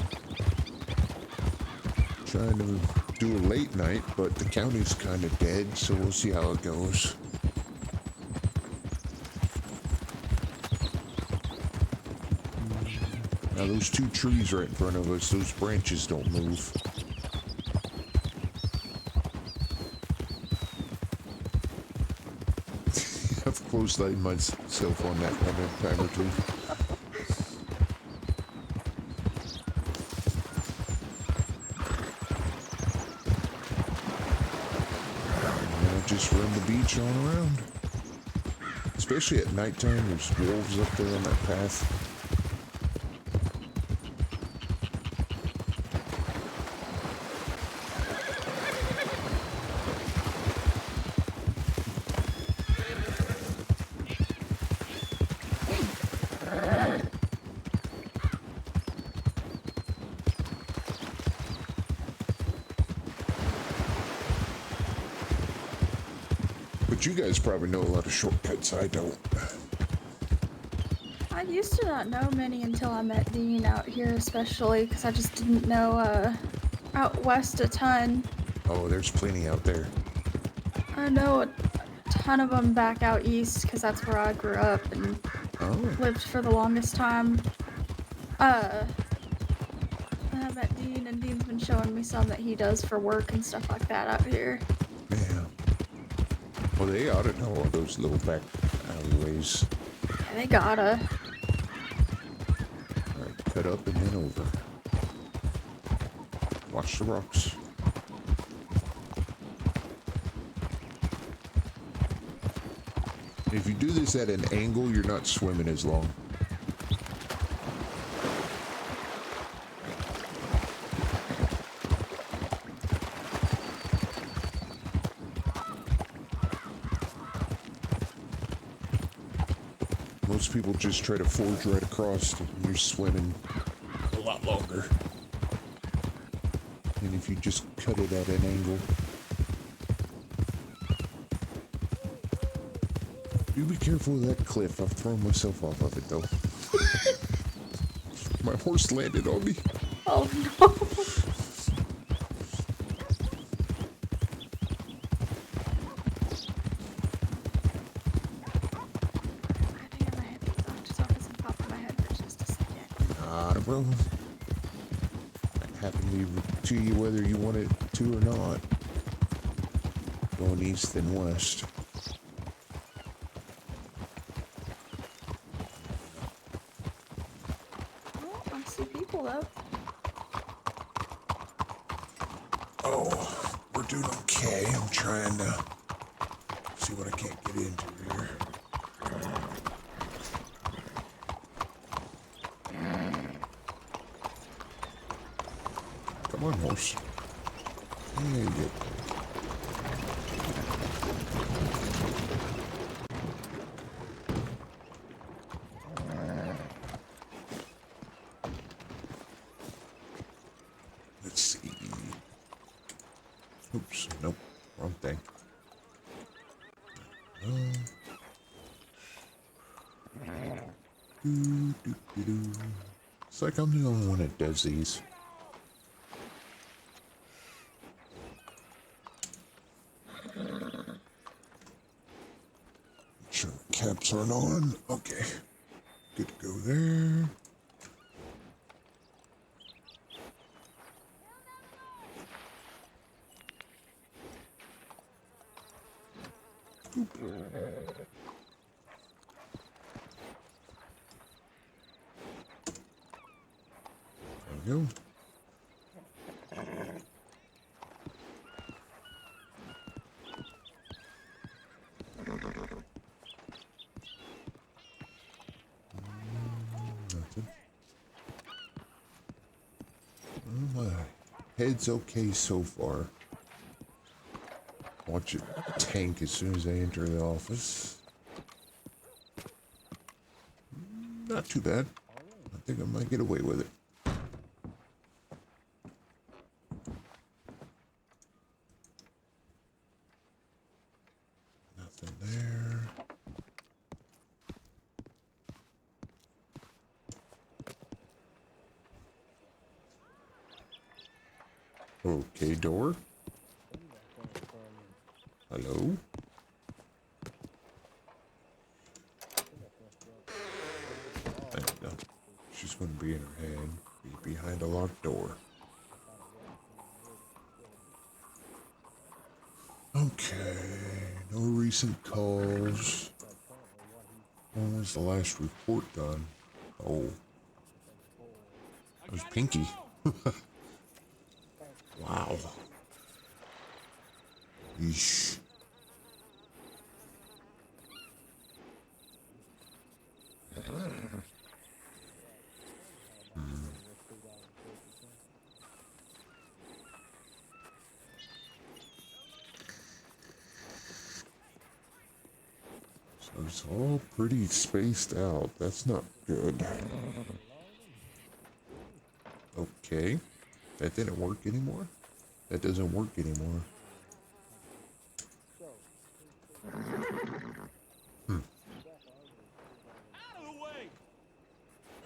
Trying to do a late night, but the county's kind of dead, so we'll see how it goes. Now those 2 trees right in front of us, those branches don't move. I've clotheslined myself on that one a time or 2. Just run the beach on around. Especially at nighttime, there's wolves up there on that path. But you guys probably know a lot of shortcuts. I don't. I used to not know many until I met Dean out here, especially because I just didn't know out west a ton. Oh, there's plenty out there. I know a ton of them back out east because that's where I grew up and lived for the longest time. I met Dean, and Dean's been showing me some that he does for work and stuff like that out here. Yeah. Well, they ought to know all those little back alleyways. Yeah, they gotta. Alright, cut up and then over. Watch the rocks. If you do this at an angle, you're not swimming as long. Most people just try to forge right across and you're swimming a lot longer. And if you just cut it at an angle. You be careful of that cliff. I've thrown myself off of it though. My horse landed on me. Oh no. Bro, that happened to you whether you want it to or not. Going east and west. Oh, I see people though. Oh, we're doing okay. I'm trying to see what I can't get into here. on, horse. Yeah, you get. Let's see. Oops, nope, wrong thing. It's like I'm the only one that does these. Make sure caps aren't on. Okay, good to go there. There we go. Nothing. Well, my head's okay so far. Watch it tank as soon as I enter the office. Not too bad. I think I might get away with it. Nothing there. Okay, door. Hello? No. She's going to be in her hand. Be behind a locked door. Okay. No recent calls. When was the last report done? Oh. It was Pinky. Wow. Yeesh. So it's all pretty spaced out. That's not good. Okay. That didn't work anymore? That doesn't work anymore.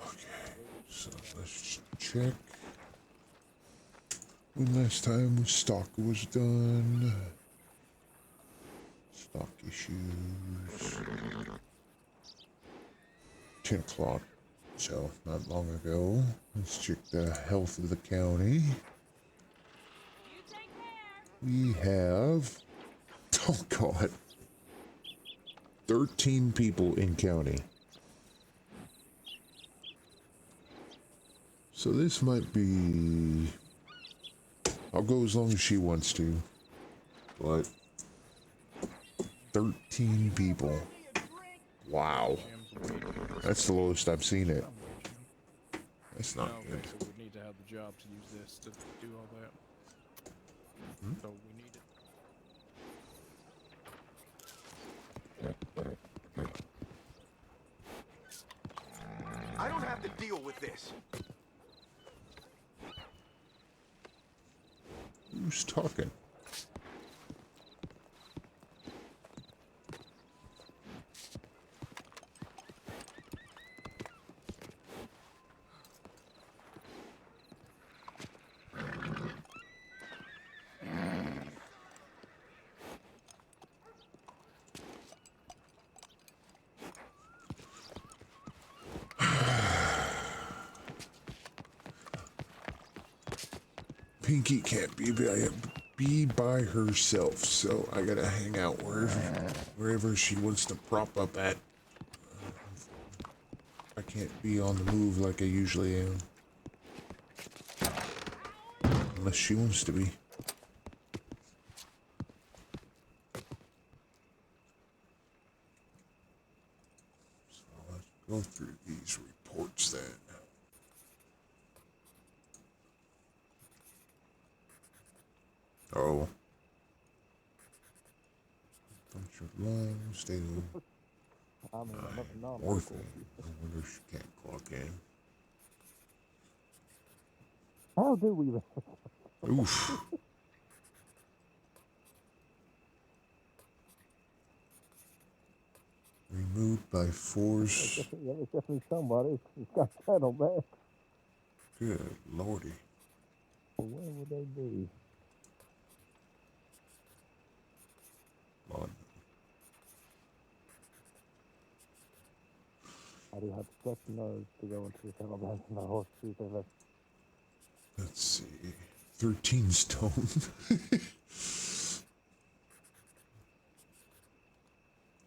Okay, so let's check. When last time stock was done. Stock issues. 10 o'clock. So, not long ago. Let's check the health of the county. We have, oh God, 13 people in county. So this might be, I'll go as long as she wants to, but 13 people. Wow. That's the lowest I've seen it. That's not good. So we need to have the job to use this to do all that. So we need it. I don't have to deal with this. Who's talking? Pinky can't be by herself, so I gotta hang out wherever she wants to prop up at. I can't be on the move like I usually am. Unless she wants to be. So let's go through these reports then. Oh. Punctured lung, stay I mean, nothing non morphine. I wonder if she can't clock in. How do we? Oof. Removed by force. Yeah, there's definitely somebody who's got that on that. Good lordy. Well, where would they be? On. I do have to check the nerves to go into the saddlebags and the horse shoes. Let's see. 13 stone.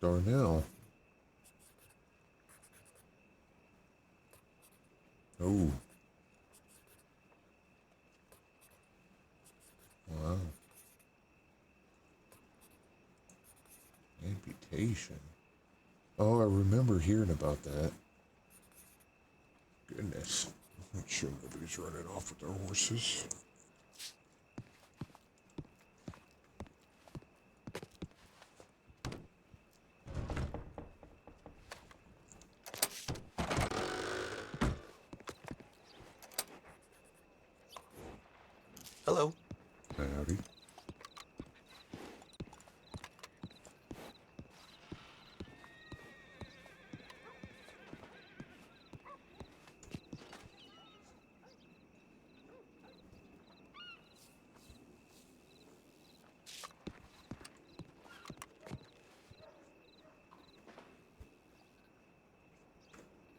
Darnell. Oh. Wow. Amputation. Oh, I remember hearing about that. Goodness. Make sure nobody's running off with their horses. Hello. Howdy.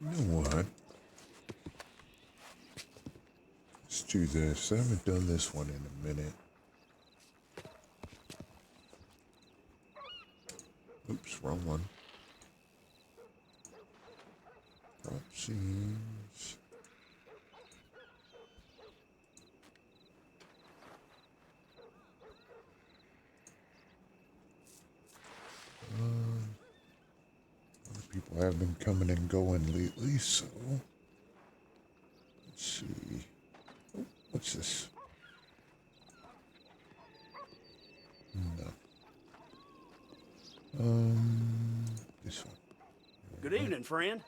You know what? Let's do this. I haven't done this one in a minute. Oops, wrong one. Crop scenes. Other people have been coming and going lately, so let's see. Oh, what's this? No. This one. Good evening, friend.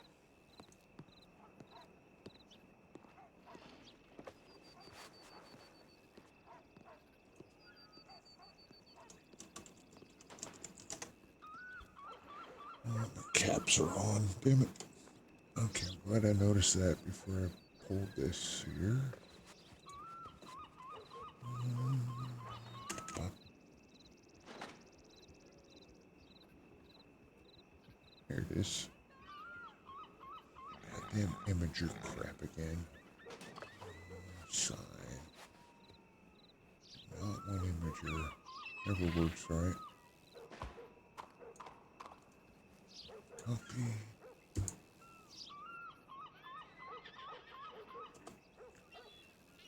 Oh, my caps are on. Damn it. Okay, I'm glad I noticed that before I pulled this here. Up. Here it is. Goddamn imager crap again. Sign. Not one imager. Never works right. Copy.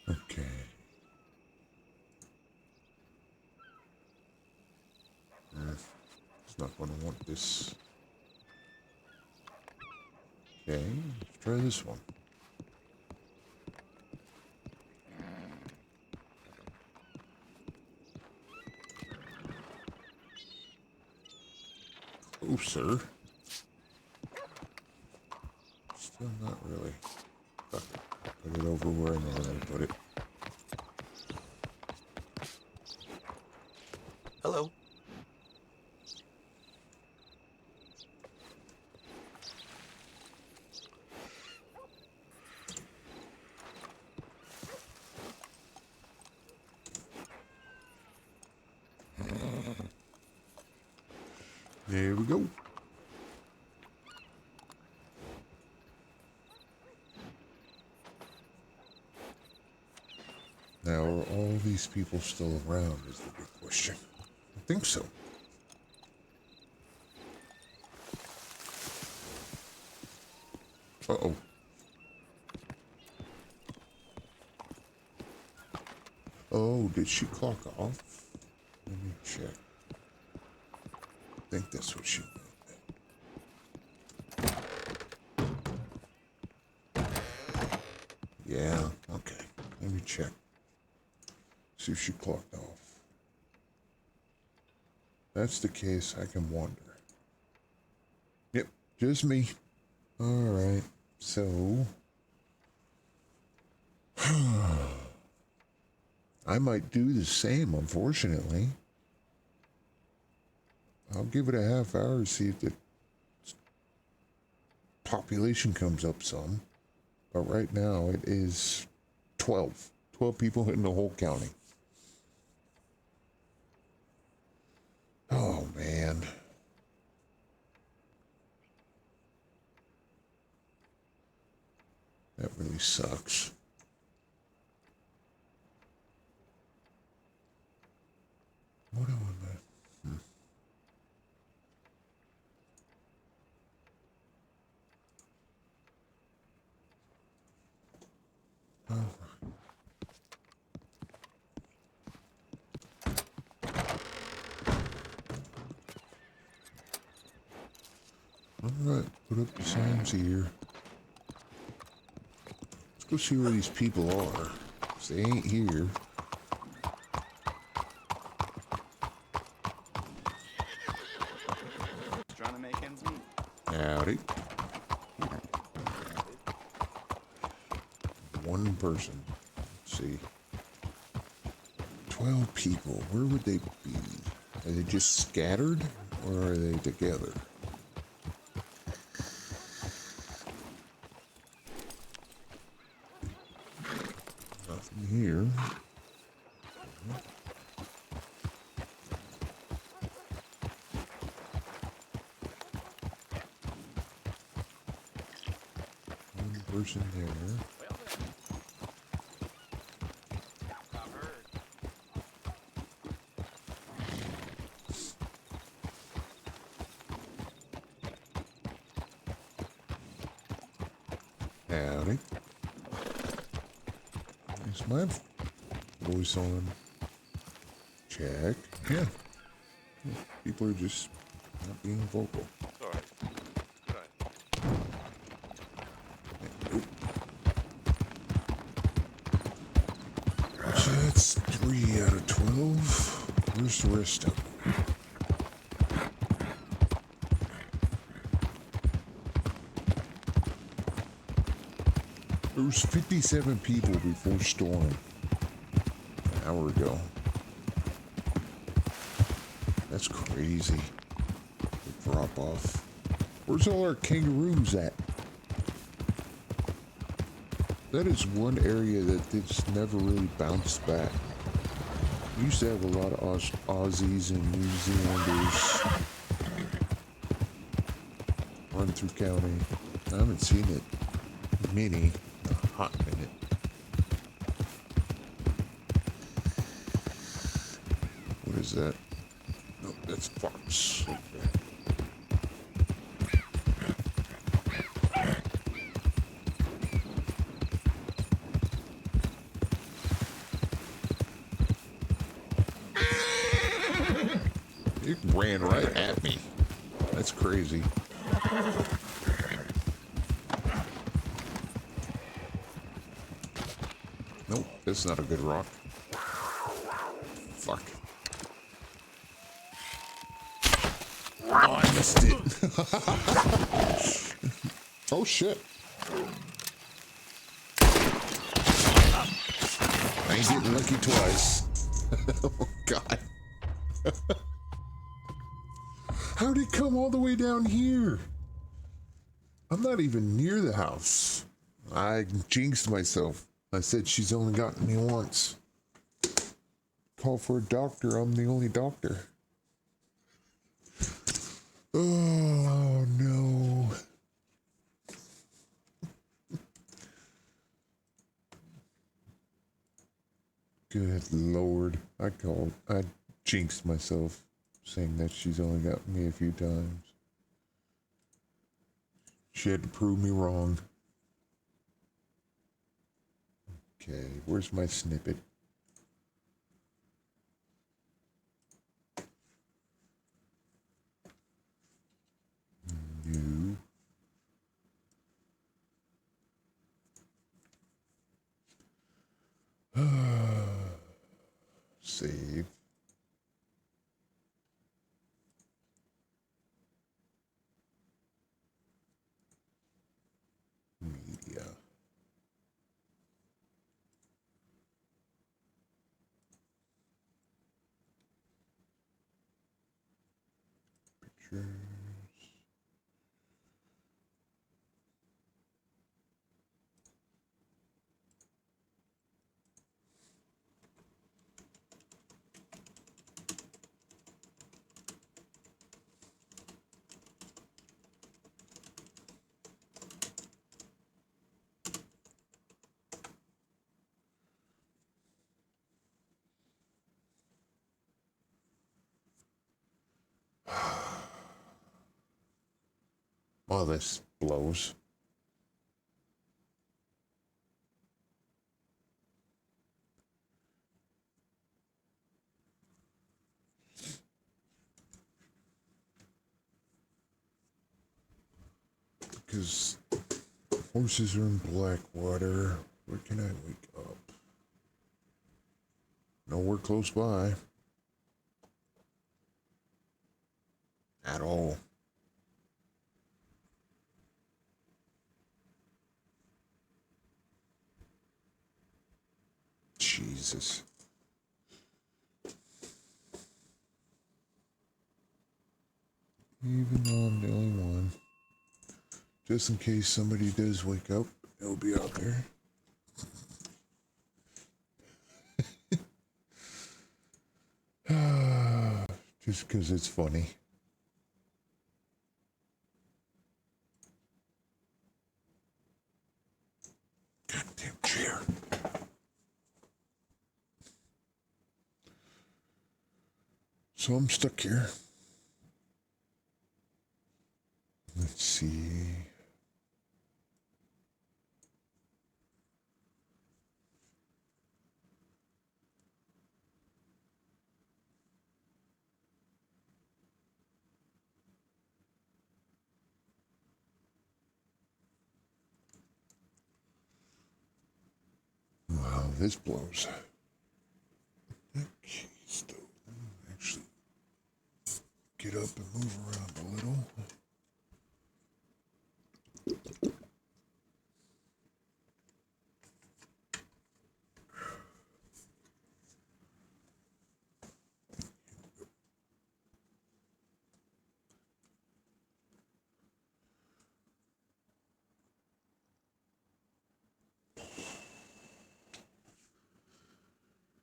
Okay. It's not going to want this. Okay, let's try this one. Closer. Still not really. Fuck it. Put it over where I normally put it. Hello. There we go. Now, are all these people still around is the big question. I think so. Uh-oh. Oh, did she clock off? Let me check. I think that's what she meant. Yeah, okay. Let me check. See if she clocked off. that's the case, I can wander. Yep, just me. Alright, so... I might do the same, unfortunately. I'll give it a half hour, see if the population comes up some. But right now, it is 12. 12 people in the whole county. Oh, man. That really sucks. What do I... Alright, put up the signs here. Let's go see where these people are. 'Cause they ain't here. Trying to make ends meet. Howdy. One person. Let's see. 12 people. Where would they be? Are they just scattered? Or are they together? Nothing here. One person there. Howdy. Is my voice on? Check. Yeah. People are just not being vocal. Sorry. So that's 3 out of 12. Where's the rest of them? There was 57 people before storm. An hour ago. That's crazy. The drop off. Where's all our kangaroos at? That is one area that it's never really bounced back. We used to have a lot of Aussies and New Zealanders run through county. I haven't seen it many. A hot minute. What is that? No, that's fox. Okay. It ran right at me. That's crazy. Nope, that's not a good rock. Fuck. Oh, I missed it. Oh, shit. I ain't getting lucky twice. Oh, God. How'd it come all the way down here? I'm not even near the house. I jinxed myself. I said she's only gotten me once. Call for a doctor. I'm the only doctor. Oh, no. Good Lord. I jinxed myself saying that she's only gotten me a few times. She had to prove me wrong. Okay, where's my snippet? New. Save. Well, this blows. Because horses are in black water. Where can I wake up? Nowhere close by. At all. Jesus. Even though I'm the only one. Just in case somebody does wake up, it'll be out there. Just because it's funny. Goddamn chair. So I'm stuck here. Let's see. Wow, this blows. Okay, so actually get up and move around a little.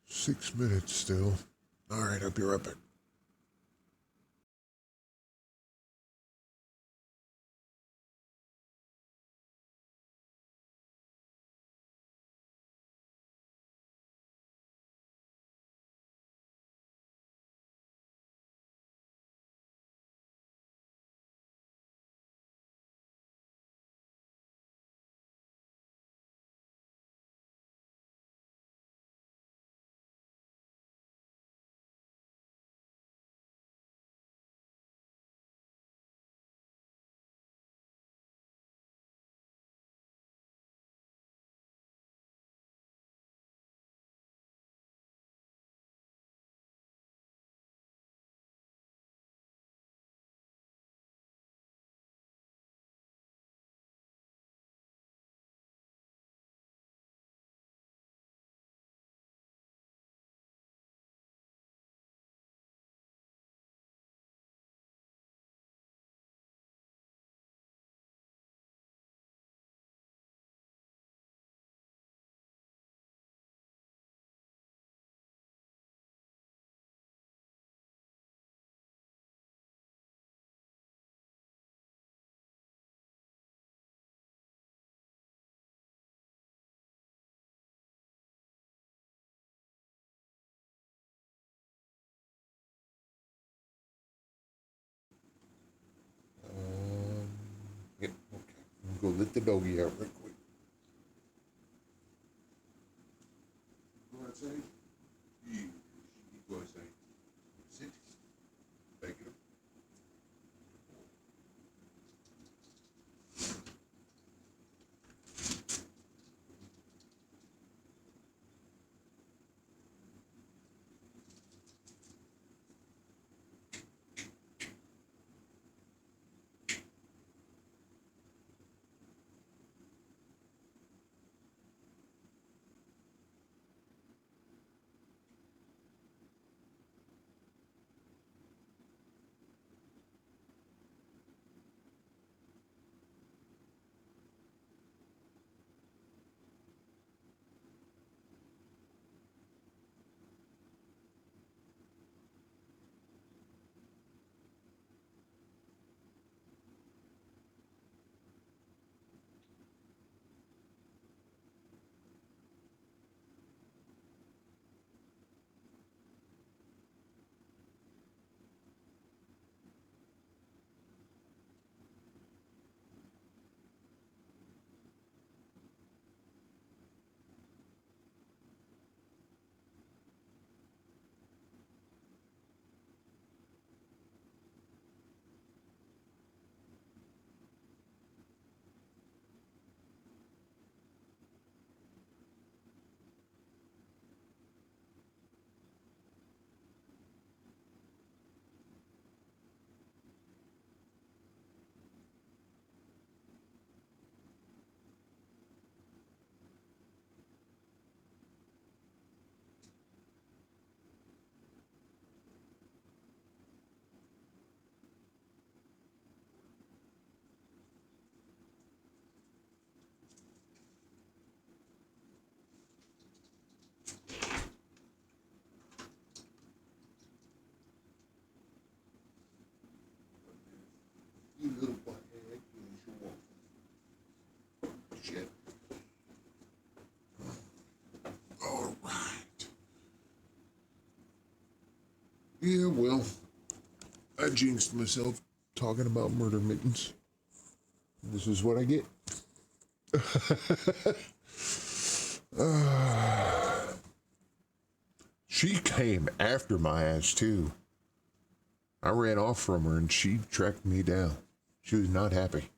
Six minutes still. All right, I'll be right back. Yep, okay. I'm gonna go let the doggy out real quick. Go outside. You go outside. Sit. Back it up. shit. All right. Yeah, well, I jinxed myself talking about murder mittens. This is what I get. She came after my ass, too. I ran off from her and she tracked me down. She was not happy.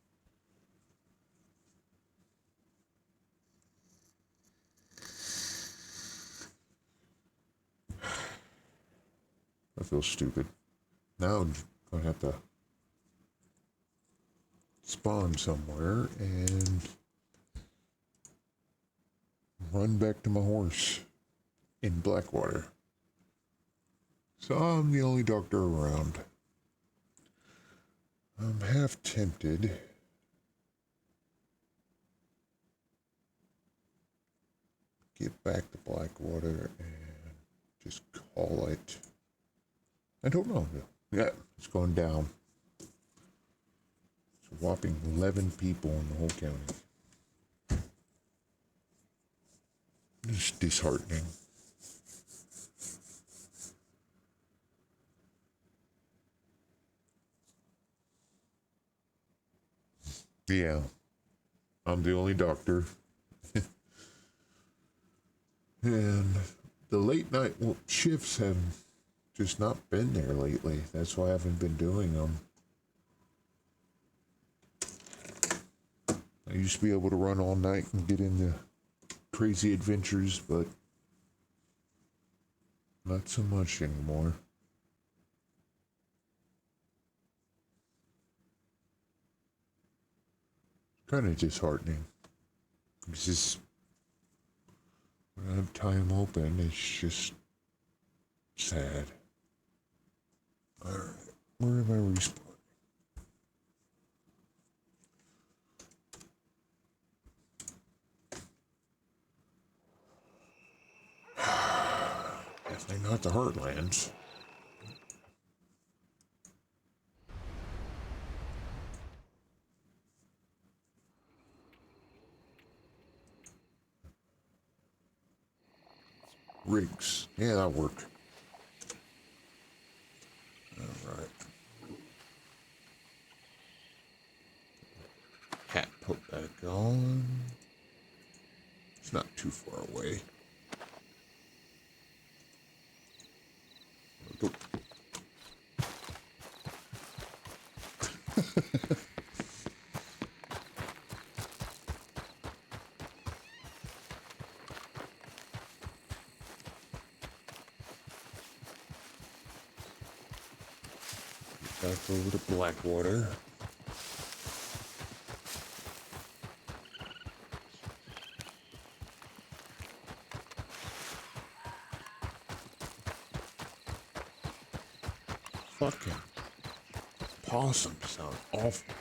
I feel stupid. Now I'm gonna have to spawn somewhere and run back to my horse in Blackwater. So I'm the only doctor around. I'm half tempted. Get back to Blackwater and just call it. I don't know. Yeah, it's going down. It's a whopping 11 people in the whole county. It's disheartening. Yeah, I'm the only doctor. And the late night shifts have just not been there lately. That's why I haven't been doing them. I used to be able to run all night and get into crazy adventures, but not so much anymore. Kind of disheartening. It's just when I have time open, it's just sad. Alright, where am I respawning? Definitely not the Heartlands. Rigs. Yeah, that'll work. Alright. Hat put back on. It's not too far away. Go. Back over to Blackwater. Fucking possums sound awful.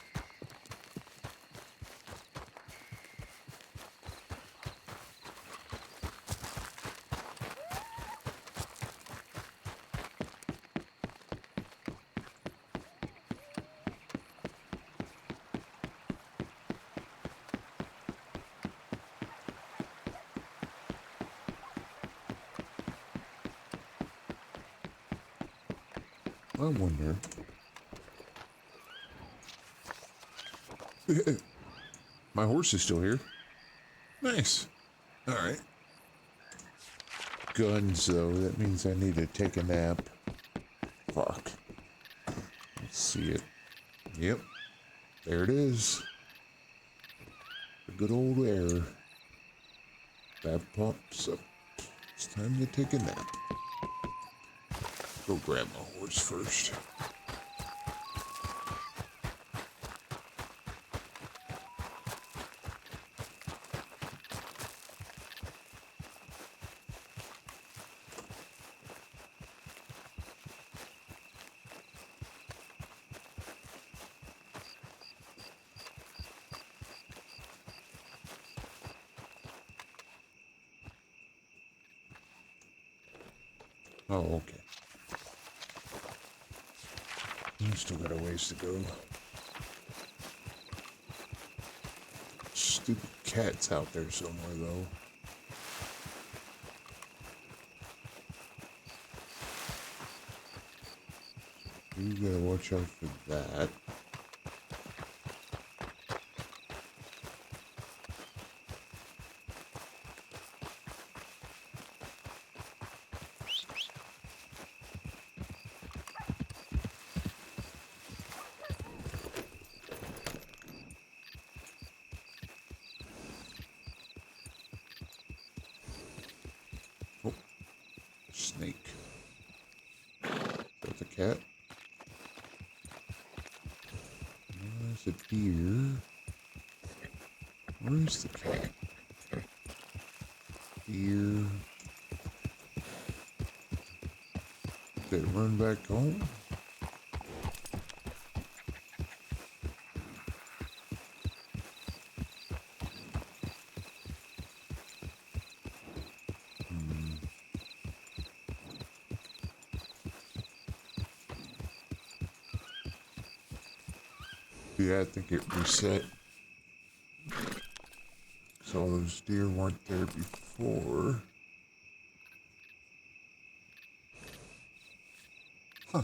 I wonder. My horse is still here. Nice. All right. Guns, though. That means I need to take a nap. Fuck. Let's see it. Yep. There it is. The good old air. That pops up. It's time to take a nap. Go grab my horse first. Oh, okay. Still got a ways to go. Stupid cat's out there somewhere, though. You gotta watch out for that. Oh, snake. Is that the cat? There's a deer. Where's the cat? Deer. Did it run back home? Yeah, I think it reset. So all those deer weren't there before. Huh.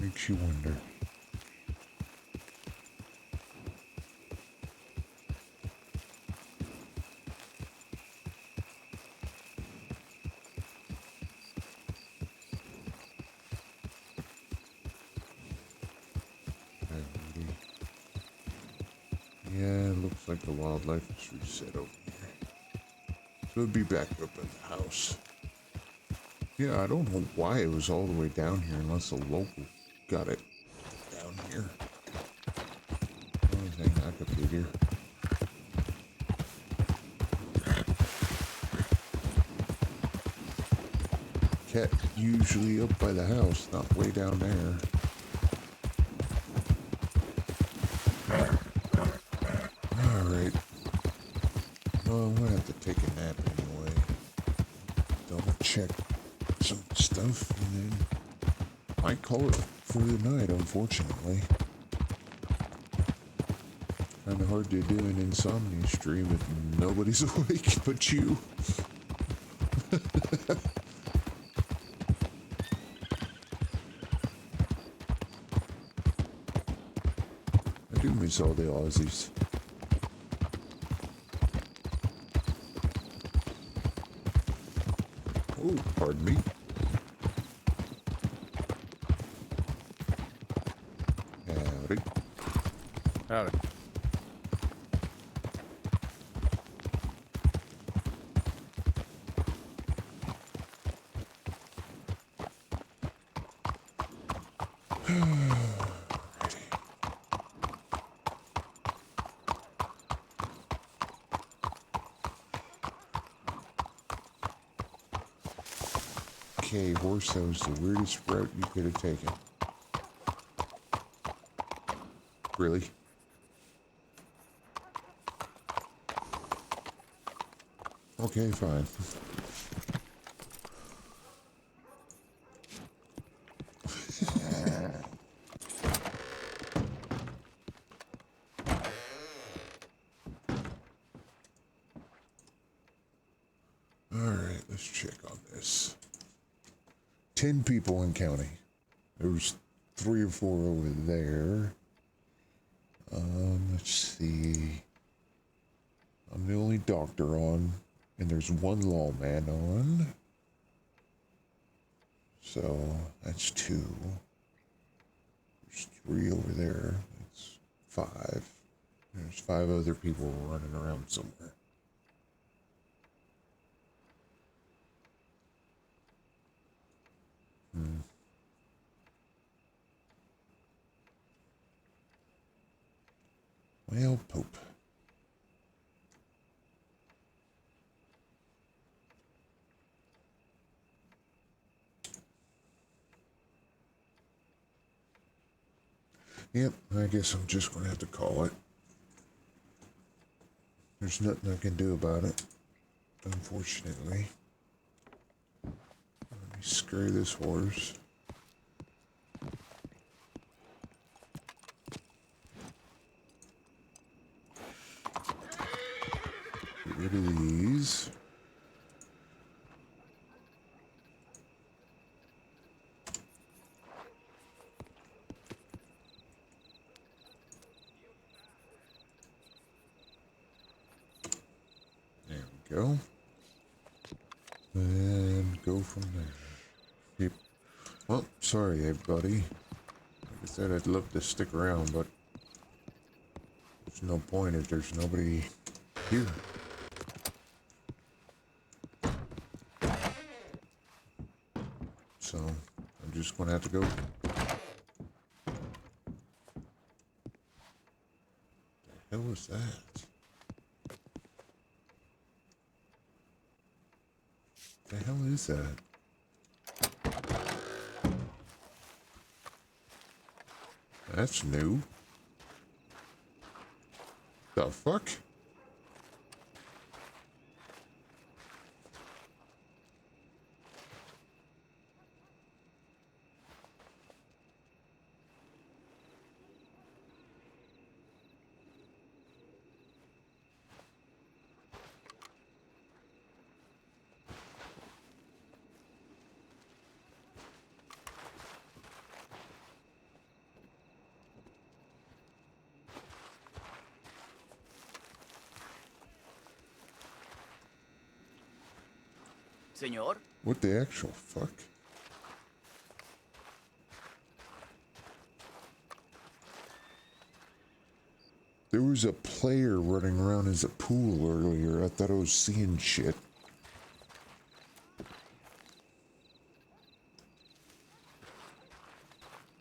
Makes you wonder. Yeah, it looks like the wildlife is reset over here. So it'll be back up in the house. Yeah, I don't know why it was all the way down here unless a local got it down here. Only thing I could figure. Cat usually up by the house, not way down there. Alright. Well, I'm gonna have to take a nap anyway. Double check some stuff and then might call it for the night, unfortunately. Kinda hard to do an Insomnia stream if nobody's awake but you. I do miss all the Aussies. Oh, pardon me. Howdy. Howdy. Okay, horse, that was the weirdest route you could have taken. Really? Okay, fine. Alright, let's check on this. 10 people in county. There's 3 or 4 over there. Let's see. I'm the only doctor on, and there's 1 lawman on. So that's 2. There's 3 over there. That's 5. There's 5 other people running around somewhere. Well, Pope. Yep, I guess I'm just gonna have to call it. There's nothing I can do about it, unfortunately. Let me screw this horse. Get rid of these. There we go. And go from there. Yep. Well, sorry, everybody. Like I said, I'd love to stick around, but there's no point if there's nobody here. So, I'm just gonna have to go. The hell was that? The hell is that? That's new. The fuck? Senor? What the actual fuck? There was a player running around as a pool earlier. I thought I was seeing shit.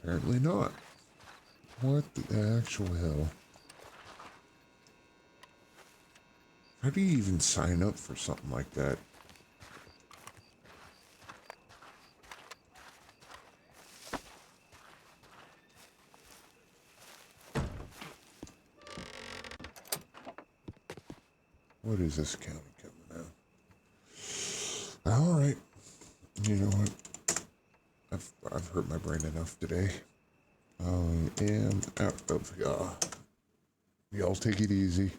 Apparently not. What the actual hell? How do you even sign up for something like that? What is this county coming out? All right. You know what? I've hurt my brain enough today. I am out of here. Y'all take it easy.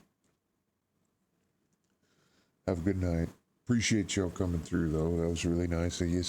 Have a good night. Appreciate y'all coming through, though. That was really nice of you.